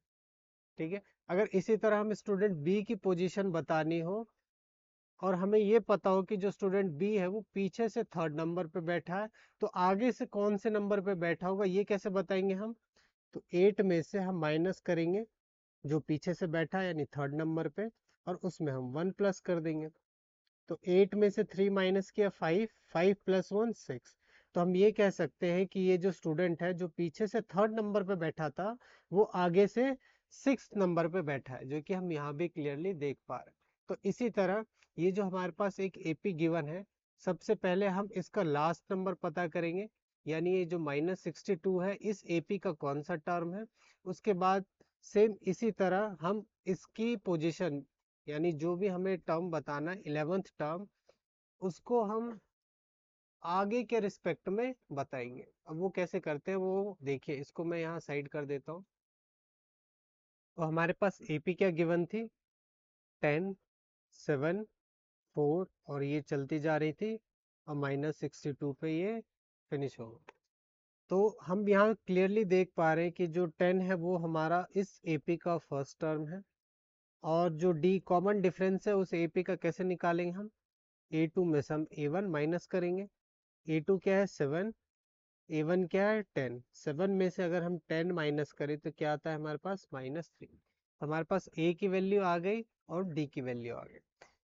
Speaker 1: ठीक है, अगर इसी तरह हमें स्टूडेंट बी की पोजीशन बतानी हो और हमें ये पता हो कि जो स्टूडेंट बी है वो पीछे से 3rd नंबर पे बैठा है, तो आगे से कौन से नंबर पे बैठा होगा ये कैसे बताएंगे हम। तो 8 में से हम माइनस करेंगे जो पीछे से बैठा है यानी 3rd नंबर पे, और उसमें हम 1 प्लस कर देंगे। तो 8 में से 3 माइनस किया 5, 5 + 1 6। तो हम ये कह सकते हैं कि ये जो स्टूडेंट है जो पीछे से 3rd नंबर पे बैठा था वो आगे से 6 नंबर पे बैठा है, जो कि हम यहाँ भी क्लियरली देख पा रहे हैं। तो इसी तरह ये जो हमारे पास एक एपी गिवन है, सबसे पहले हम इसका लास्ट नंबर पता करेंगे, यानी ये जो -62 है इस एपी का कौन सा टर्म है। उसके बाद सेम इसी तरह हम इसकी पोजीशन, यानी जो भी हमें टर्म बताना है 11th टर्म, उसको हम आगे के रिस्पेक्ट में बताएंगे। अब वो कैसे करते हैं वो देखिए, इसको मैं यहाँ साइड कर देता हूँ। तो हमारे पास एपी क्या गिवन थी, 10, 7, 4, और ये चलती जा रही थी और -62 पे ये फिनिश हो गई। तो हम यहाँ क्लियरली देख पा रहे हैं कि जो 10 है वो हमारा इस एपी का फर्स्ट टर्म है, और जो डी कॉमन डिफरेंस है उस एपी का कैसे निकालेंगे हम, A2 में से हम A1 माइनस करेंगे। A2 क्या है 7, A1 क्या है 10, 7 में से अगर हम 10 माइनस करें तो क्या आता है हमारे पास -3। हमारे पास A की वैल्यू आ गई और D की वैल्यू आ गई।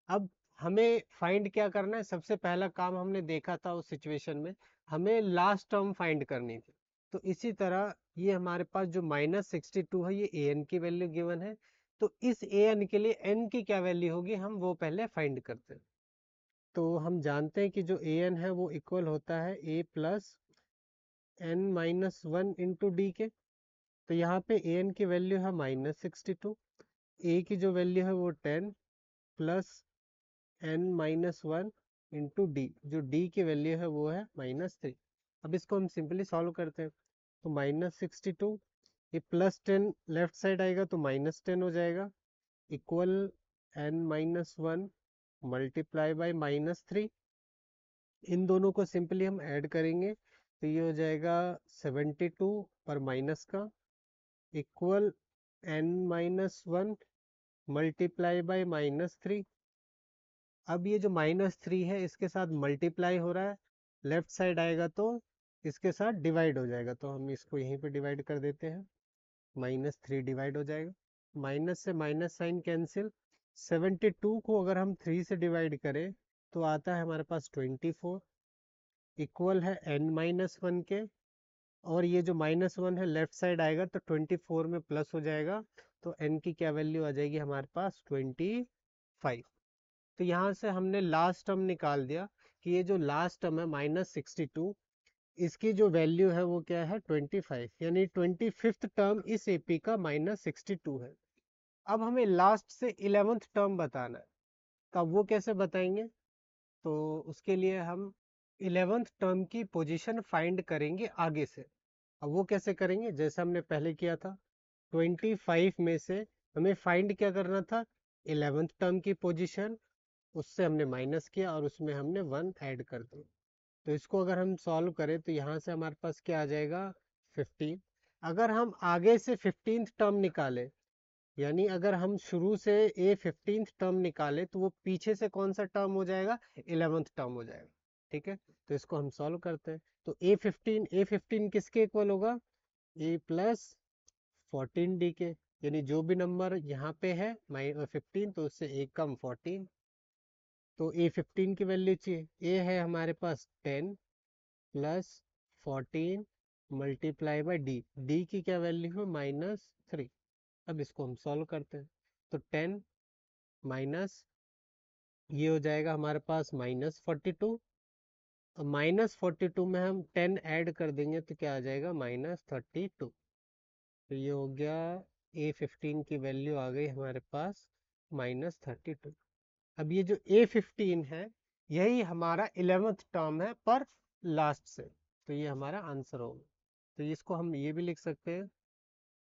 Speaker 1: अब हमें फाइंड क्या करना है, सबसे पहला काम हमने देखा था उस सिचुएशन में, हमें लास्ट टर्म फाइंड करनी थी। तो इसी तरह ये हमारे पास जो -62 है ये an की वैल्यू गिवन है। तो इस an के लिए n की क्या वैल्यू होगी हम वो पहले फाइंड करते हैं। तो हम जानते हैं कि जो an है वो इक्वल होता है a plus n-1 into D के। तो यहाँ पे an की वैल्यू है -62, a की जो वैल्यू है वो 10 प्लस n-1 इंटू डी, जो d की वैल्यू है वो है -3। अब इसको हम सिंपली सॉल्व करते हैं। तो -62, ये +10 लेफ्ट साइड आएगा तो -10 हो जाएगा, इक्वल n-1 मल्टीप्लाई बाय -3। इन दोनों को सिंपली हम ऐड करेंगे तो ये हो जाएगा 72 पर माइनस का, इक्वल n-1 मल्टीप्लाई बाय -3। अब ये जो -3 है इसके साथ मल्टीप्लाई हो रहा है, लेफ्ट साइड आएगा तो इसके साथ डिवाइड हो जाएगा, तो हम इसको यहीं पे डिवाइड कर देते हैं, -3 डिवाइड हो जाएगा, माइनस से माइनस साइन कैंसिल। 72 को अगर हम 3 से डिवाइड करें तो आता है हमारे पास 24, इक्वल है n-1 के, और ये जो -1 है लेफ्ट साइड आएगा तो 24 में प्लस हो जाएगा, तो n की क्या वैल्यू आ जाएगी हमारे पास 25। तो यहाँ से हमने लास्ट टर्म निकाल दिया कि ये जो लास्ट टर्म है -62, इसकी जो वैल्यू है वो क्या है 25, यानी 25th टर्म इस एपी का -62 है। अब हमें लास्ट से 11th टर्म बताना है, तो अब वो कैसे बताएंगे, तो उसके लिए हम 11th टर्म की पोजीशन फाइंड करेंगे आगे से। अब वो कैसे करेंगे, जैसे हमने पहले किया था, 25 में से हमें फाइंड क्या करना था, 11th टर्म की पोजीशन, उससे हमने माइनस किया और उसमें हमने 1 ऐड कर दिया। तो इसको अगर हम सॉल्व करें तो यहाँ से हमारे पास क्या आ जाएगा 15। अगर हम आगे से 15th टर्म निकाले, यानी अगर हम शुरू से A15th टर्म निकाले तो वो पीछे से कौन सा टर्म हो जाएगा, 11th टर्म हो जाएगा। ठीक है, तो इसको हम सॉल्व करते हैं। तो A15 किसके इक्वल होगा, A प्लस 14D के, यानी जो भी नंबर यहाँ पे है 15 तो उससे एक कम 14। तो A15 की वैल्यू चाहिए, A है हमारे पास 10 plus 14 multiply by D, D की क्या वैल्यू है -3। अब इसको हम सॉल्व करते हैं, तो 10 माइनस, ये हो जाएगा हमारे पास -42, और -42 में हम 10 ऐड कर देंगे तो क्या आ जाएगा -32। तो ये हो गया A15 की वैल्यू आ गई हमारे पास -32। अब ये जो A15 है यही हमारा 11th टर्म है पर लास्ट से, तो ये हमारा आंसर होगा। तो इसको हम ये भी लिख सकते हैं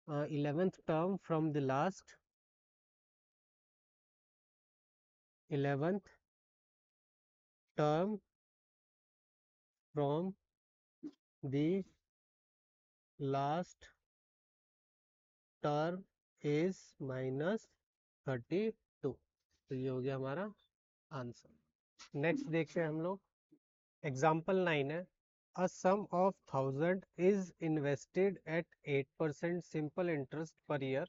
Speaker 1: 11th term from the last, 11th term from the last term is -32। तो ये हो गया हमारा आंसर। नेक्स्ट देखते हैं हम लोग, एग्जाम्पल 9 है, a sum of 1000 is invested at 8% simple interest per year.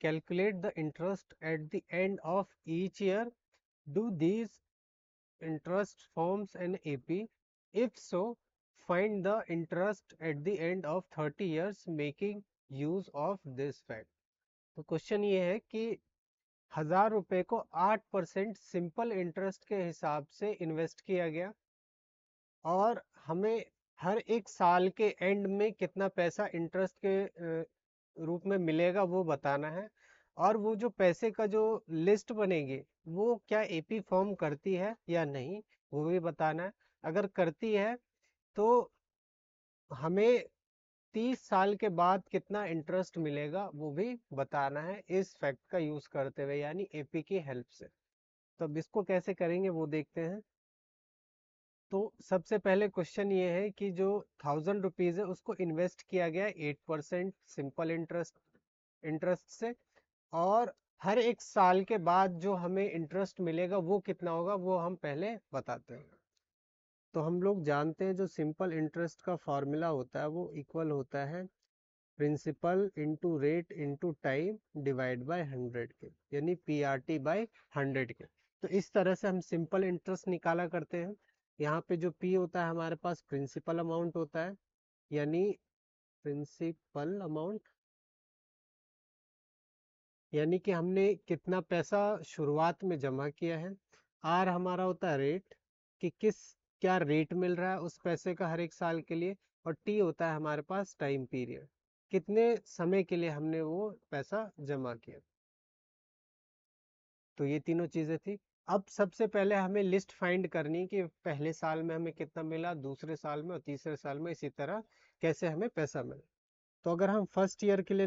Speaker 1: Calculate the interest at the end of each year. Do these interest forms an AP? If so, find the interest at the end of 30 years making use of this fact. तो क्वेश्चन ये है कि 1,000 रुपए को 8% सिंपल इंटरेस्ट के हिसाब से इन्वेस्ट किया गया और हमें हर एक साल के एंड में कितना पैसा इंटरेस्ट के रूप में मिलेगा वो बताना है। और वो जो पैसे का जो लिस्ट बनेगी वो क्या एपी फॉर्म करती है या नहीं वो भी बताना है। अगर करती है तो हमें 30 साल के बाद कितना इंटरेस्ट मिलेगा वो भी बताना है इस फैक्ट का यूज करते हुए यानी एपी की हेल्प से। तो अब इसको कैसे करेंगे वो देखते हैं। तो सबसे पहले क्वेश्चन ये है कि जो 1,000 रुपीज है उसको इन्वेस्ट किया गया 8% सिंपल इंटरेस्ट से और हर एक साल के बाद जो हमें इंटरेस्ट मिलेगा वो कितना होगा वो हम पहले बताते हैं। तो हम लोग जानते हैं जो सिंपल इंटरेस्ट का फॉर्मूला होता है वो इक्वल होता है principal into rate into time divide by 100 के यानी पीआरटी बाय 100 के। तो इस तरह से हम सिंपल इंटरेस्ट निकाला करते हैं। यहाँ पे जो पी होता है हमारे पास प्रिंसिपल अमाउंट होता है यानी प्रिंसिपल अमाउंट यानी कि हमने कितना पैसा शुरुआत में जमा किया है। आर हमारा होता है रेट कि क्या रेट मिल रहा है उस पैसे का हर एक साल के लिए। और टी होता है हमारे पास टाइम पीरियड कितने समय के लिए हमने वो पैसा जमा किया। तो ये तीनों चीजें थी। अब सबसे पहले हमें लिस्ट फाइंड करनी है कि पहले साल में हमें कितना मिला दूसरे साल में और तीसरे साल में इसी तरह कैसे हमें पैसा मिला। तो अगर हम फर्स्ट ईयर के लिए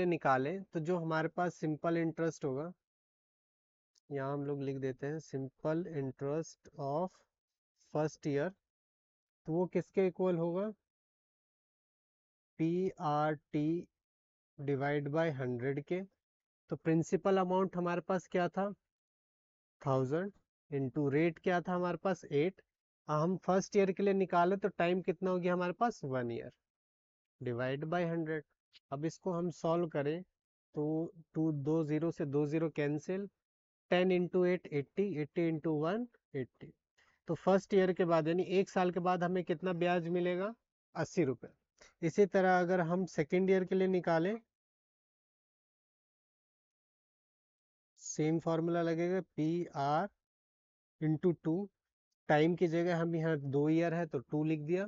Speaker 1: निकालें तो जो हमारे पास सिंपल इंटरेस्ट होगा यहाँ हम लोग लिख देते हैं simple interest of first year. तो वो किसके इक्वल होगा P R T divide by 100 के। तो प्रिंसिपल अमाउंट हमारे पास क्या था 1000 इंटू रेट क्या था हमारे पास 8। हम फर्स्ट ईयर के लिए निकाले तो टाइम कितना हो गया हमारे पास 1 ईयर डिवाइड बाय 100। अब इसको हम सॉल्व करें तो दो जीरो से दो जीरो कैंसिल 10 इंटू 8 80 80 इंटू 1 80। तो फर्स्ट ईयर के बाद यानी एक साल के बाद हमें कितना ब्याज मिलेगा 80 रुपये। इसी तरह अगर हम सेकेंड ईयर के लिए निकालें सेम फॉर्मूला लगेगा P R into two. Time की जगह हम यहाँ 2 ईयर है तो 2 लिख दिया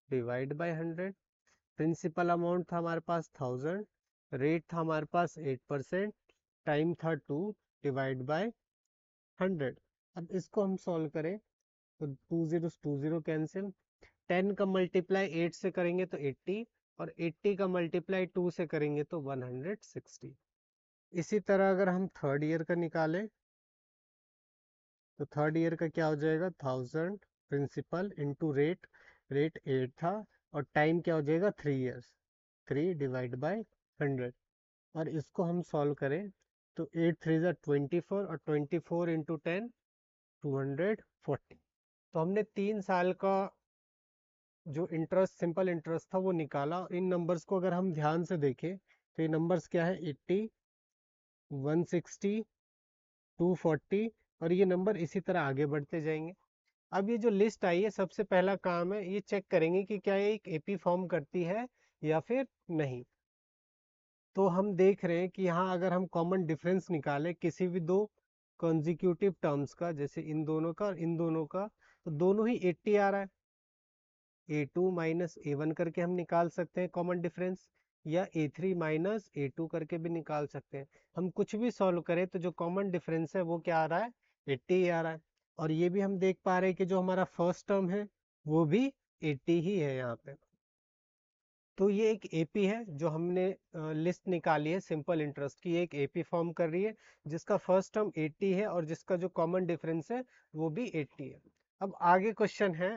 Speaker 1: डिवाइड बाय 100। प्रिंसिपल अमाउंट था हमारे पास 1000 रेट था हमारे पास 8% टाइम था 2 डिवाइड बाय 100। अब इसको हम सॉल्व करें तो टू जीरो कैंसिल 10 का मल्टीप्लाई 8 से करेंगे तो 80 और 80 का मल्टीप्लाई 2 से करेंगे तो 160। इसी तरह अगर हम थर्ड ईयर का निकालें तो थर्ड ईयर का क्या हो जाएगा 1000 प्रिंसिपल इंटू रेट रेट 8 था और टाइम क्या हो जाएगा 3 ईयर्स 3 डिवाइड बाय 100। और इसको हम सॉल्व करें तो 8 3 ज़ा 24 और 24 इंटू 10 240। तो हमने 3 साल का जो इंटरेस्ट सिंपल इंटरेस्ट था वो निकाला। इन नंबर्स को अगर हम ध्यान से देखें तो ये नंबर्स क्या है 80 160 240 और ये नंबर इसी तरह आगे बढ़ते जाएंगे। अब ये जो लिस्ट आई है सबसे पहला काम है ये चेक करेंगे कि क्या ये एक एपी फॉर्म करती है या फिर नहीं। तो हम देख रहे हैं कि यहाँ अगर हम कॉमन डिफरेंस निकालें किसी भी दो कॉन्जिक्यूटिव टर्म्स का जैसे इन दोनों का और इन दोनों का तो दोनों ही 80 आ रहा है। a2 माइनस a1 करके हम निकाल सकते हैं कॉमन डिफरेंस या a3 माइनस a2 करके भी निकाल सकते हैं। हम कुछ भी सॉल्व करें तो जो कॉमन डिफरेंस है वो क्या आ रहा है 80 ही आ रहा है। और ये भी हम देख पा रहे हैं कि जो हमारा फर्स्ट टर्म है वो भी 80 ही है यहाँ पे। तो ये एक एपी है जो हमने लिस्ट निकाली है सिंपल इंटरेस्ट की एक एपी फॉर्म कर रही है जिसका फर्स्ट टर्म 80 है और जिसका जो कॉमन डिफरेंस है वो भी 80 है। अब आगे क्वेश्चन है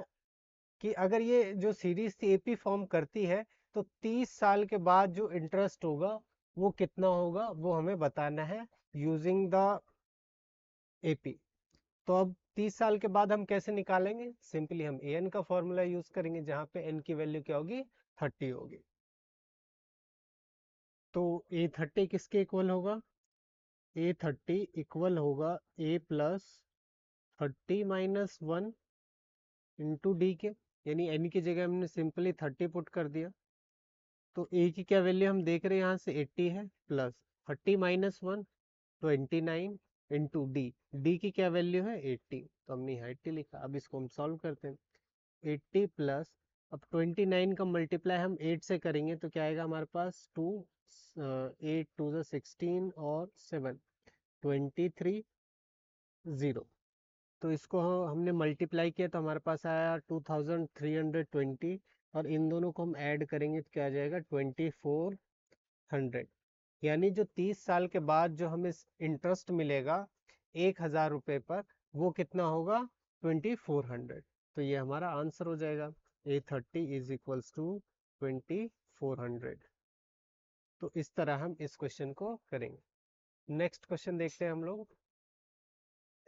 Speaker 1: कि अगर ये जो सीरीज थी एपी फॉर्म करती है तो 30 साल के बाद जो इंटरेस्ट होगा वो कितना होगा वो हमें बताना है यूजिंग द एपी। तो अब 30 साल के बाद हम कैसे निकालेंगे सिंपली हम एन का फॉर्मूला यूज करेंगे जहां पे एन की वैल्यू क्या होगी 30 होगी। तो A30 किसके इक्वल होगा A30 इक्वल होगा A प्लस 30 - 1 इंटू डी के यानी एन की जगह हमने सिंपली 30 पुट कर दिया तो ए की क्या वैल्यू हम देख रहे हैं यहाँ से 80 है, plus 30 minus 1 29 into D. D की क्या वैल्यू है 80, तो हमने यहाँ 80 लिखा। अब इसको हम सॉल्व करते हैं। 80 प्लस, अब 29 का मल्टीप्लाई हम 8 से करेंगे तो क्या आएगा हमारे पास 2, 8 टू ज़ 16 और 7 23 0। तो इसको हमने मल्टीप्लाई किया तो हमारे पास आया 2320, और इन दोनों को हम ऐड करेंगे तो क्या आ जाएगा 2400। यानी जो 30 साल के बाद जो हमें इंटरेस्ट मिलेगा 1000 रुपये पर, वो कितना होगा 2400। तो ये हमारा आंसर हो जाएगा, A30 इज इक्वल्स टू 2400। तो इस तरह हम इस क्वेश्चन को करेंगे। नेक्स्ट क्वेश्चन देखते हैं हम लोग।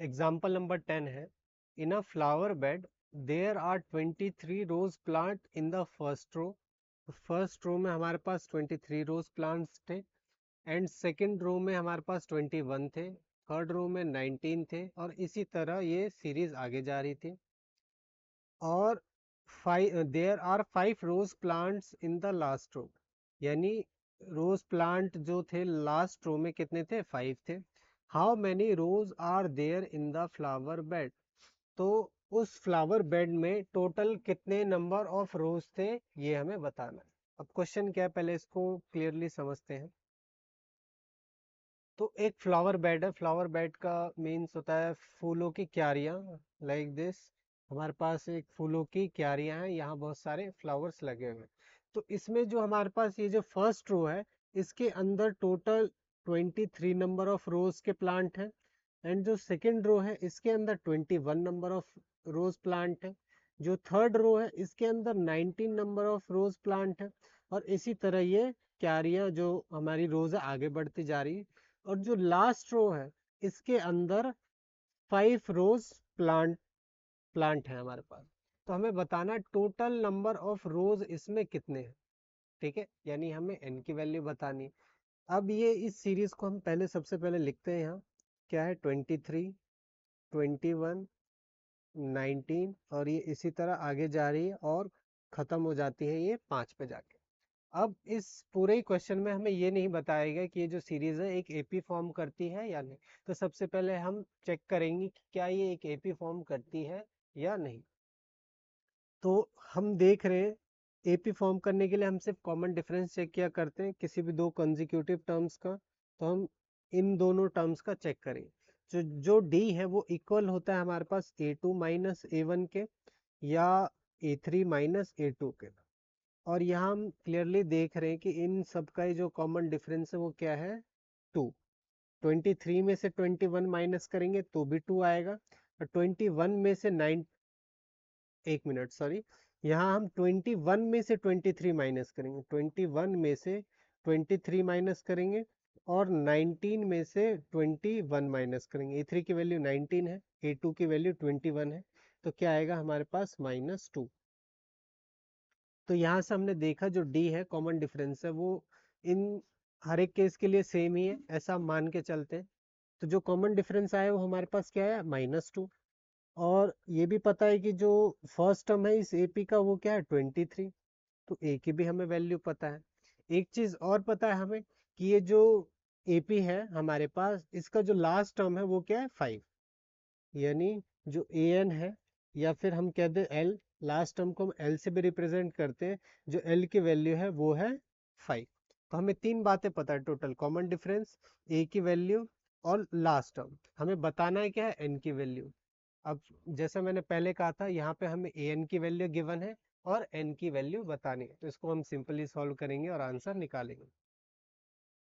Speaker 1: एग्जाम्पल नंबर 10 है, in a flower bed there are 23 rose plant in the first row. First row में हमारे पास 23 रोज प्लांट्स थे, एंड सेकेंड रो में हमारे पास 21 थे, थर्ड रो में 19 थे, और इसी तरह ये सीरीज आगे जा रही थी। और there are 5 rose plants in the last row, यानी रोज प्लांट जो थे लास्ट रो में कितने थे 5 थे। How many rose are there in the flower bed, तो उस फ्लावर बेड में टोटल कितने नंबर ऑफ रोज थे ये हमें बताना है। अब क्वेश्चन क्या है पहले इसको क्लियरली समझते हैं। तो एक फ्लावर बेड है, फ्लावर बेड का मीन्स होता है फूलों की क्यारियां, लाइक दिस। हमारे पास एक फूलों की क्यारियां हैं, यहाँ बहुत सारे फ्लावर्स लगे हुए हैं। तो इसमें जो हमारे पास ये जो फर्स्ट रो है, इसके अंदर टोटल 23 नंबर ऑफ रोज के प्लांट हैं, एंड जो सेकेंड रो है इसके अंदर 21 नंबर ऑफ रोज प्लांट है। जो थर्ड रो है इसके अंदर 19 नंबर ऑफ रोज प्लांट है, और इसी तरह ये क्यारियां जो हमारी रोज है आगे बढ़ती जा रही है। और जो लास्ट रो है इसके अंदर 5 रोज प्लांट प्लांट है हमारे पास। तो हमें बताना टोटल नंबर ऑफ रोज इसमें कितने हैं, ठीक है, यानी हमें n की वैल्यू बतानी। अब ये इस सीरीज को हम पहले सबसे पहले लिखते हैं। यहाँ क्या है 23 21 19, और ये इसी तरह आगे जा रही है और खत्म हो जाती है ये 5 पे जाके। अब इस पूरे ही क्वेश्चन में हमें ये नहीं बताया गया कि ये जो सीरीज है एक एपी फॉर्म करती है या नहीं। तो सबसे पहले हम चेक करेंगे कि क्या ये एक एपी फॉर्म करती है या नहीं। तो हम देख रहे हैं एपी फॉर्म करने के लिए हम सिर्फ कॉमन डिफरेंस चेक किया करते हैं किसी भी दो कंसेक्यूटिव टर्म्स का। तो हम इन दोनों टर्म्स का चेक करें। जो डी है वो इक्वल होता है हमारे पास A2 माइनस A1 के, या A3 माइनस A2 के। और यहाँ हम क्लियरली देख रहे हैं कि इन सब का जो कॉमन डिफरेंस है वो क्या है 2। 23 में से 21 माइनस करेंगे तो भी 2 आएगा, और 21 में से 9, एक मिनट सॉरी, यहाँ हम 21 में से 23 माइनस करेंगे, 21 में से 23 माइनस करेंगे, और 19 में से 21 माइनस करेंगे। A3 की वैल्यू 19 है, A2 की वैल्यू 21 है, तो क्या आएगा हमारे पास -2। तो यहाँ से हमने देखा जो डी है कॉमन डिफरेंस है वो इन हर एक केस के लिए सेम ही है, ऐसा हम मान के चलते हैं। तो जो कॉमन डिफरेंस आया वो हमारे पास क्या है -2। और ये भी पता है कि जो फर्स्ट टर्म है इस एपी का वो क्या है 23, तो ए की भी हमें वैल्यू पता है। एक चीज और पता है हमें कि ये जो एपी है हमारे पास इसका जो लास्ट टर्म है वो क्या है 5, यानी जो ए एन है, या फिर हम कहते हैं एल, लास्ट टर्म को हम एल से भी रिप्रेजेंट करते हैं, जो एल की वैल्यू है वो है 5। तो हमें तीन बातें पता है टोटल, कॉमन डिफरेंस, ए की वैल्यू, और लास्ट टर्म। हमें बताना है क्या है एन की वैल्यू। अब जैसा मैंने पहले कहा था यहाँ पे हमें ए एन की वैल्यू गिवन है और एन की वैल्यू बतानी है, तो इसको हम सिंपली सॉल्व करेंगे और आंसर निकालेंगे।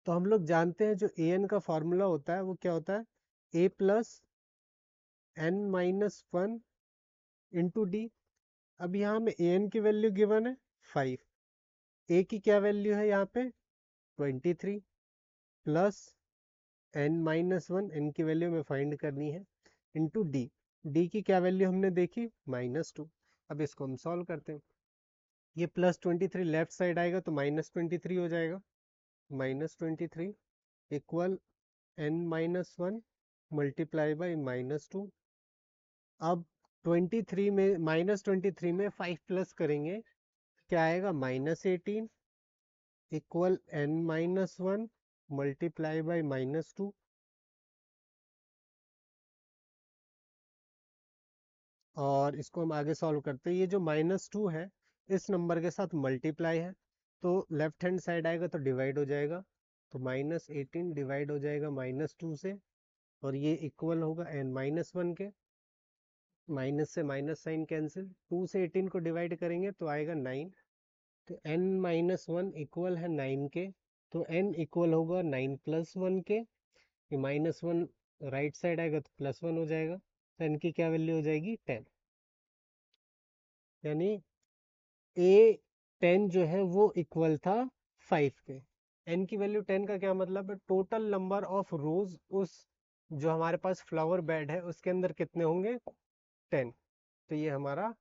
Speaker 1: तो हम लोग जानते हैं जो ए एन का फॉर्मूला होता है वो क्या होता है A+n-1 इंटू डी। अब यहाँ में ए एन की वैल्यू गिवन है 5, ए की क्या वैल्यू है यहाँ पे 23, प्लस n-1, एन की वैल्यू में फाइंड करनी है, इंटू डी। डी की क्या वैल्यू हमने देखी -2। अब इसको हम सॉल्व करते हैं। ये +23 लेफ्ट साइड आएगा तो -23 हो जाएगा, -23 इक्वल n-1 मल्टीप्लाई बाई -2। अब 23 में -23 में 5 प्लस करेंगे क्या आएगा -18, इक्वल n-1 मल्टीप्लाई बाई -2, और इसको हम आगे सॉल्व करते हैं। ये जो -2 है इस नंबर के साथ मल्टीप्लाई है, तो लेफ्ट हैंड साइड आएगा तो डिवाइड हो जाएगा, तो -18 डिवाइड हो जाएगा -2 से, और ये इक्वल होगा n-1 के। माइनस से माइनस साइन कैंसिल, 2 से 18 को डिवाइड करेंगे तो आएगा 9, तो n-1 इक्वल है 9 के, तो n इक्वल होगा 9 + 1 के। ये -1 राइट साइड आएगा तो +1 हो जाएगा, तो n की क्या वैल्यू हो जाएगी 10, यानी A10 जो है वो इक्वल था 5 के। n की वैल्यू 10 का क्या मतलब है, टोटल नंबर ऑफ रोज उस जो हमारे पास फ्लावर बेड है उसके अंदर कितने होंगे, 10। तो ये हमारा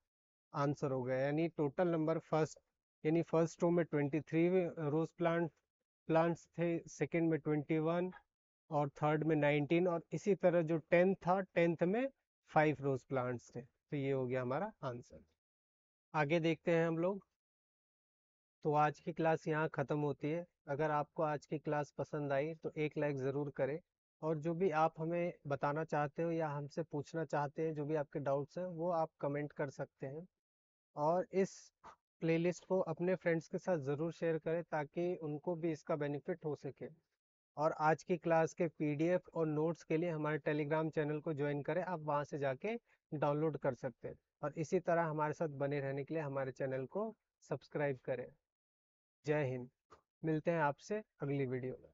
Speaker 1: आंसर हो गया, यानी टोटल नंबर फर्स्ट, यानी फर्स्ट रो में 23 रोज प्लांट्स थे, सेकंड में 21, और थर्ड में 19, और इसी तरह जो 10 था 10th में 5 रोज प्लांट्स थे। तो ये हो गया हमारा आंसर। आगे देखते हैं हम लोग। तो आज की क्लास यहाँ ख़त्म होती है। अगर आपको आज की क्लास पसंद आई तो एक लाइक ज़रूर करें, और जो भी आप हमें बताना चाहते हो या हमसे पूछना चाहते हैं, जो भी आपके डाउट्स हैं वो आप कमेंट कर सकते हैं। और इस प्लेलिस्ट को अपने फ्रेंड्स के साथ ज़रूर शेयर करें ताकि उनको भी इसका बेनिफिट हो सके। और आज की क्लास के पीडीएफ और नोट्स के लिए हमारे टेलीग्राम चैनल को ज्वाइन करें, आप वहां से जाके डाउनलोड कर सकते हैं। और इसी तरह हमारे साथ बने रहने के लिए हमारे चैनल को सब्सक्राइब करें। जय हिंद। मिलते हैं आपसे अगली वीडियो में।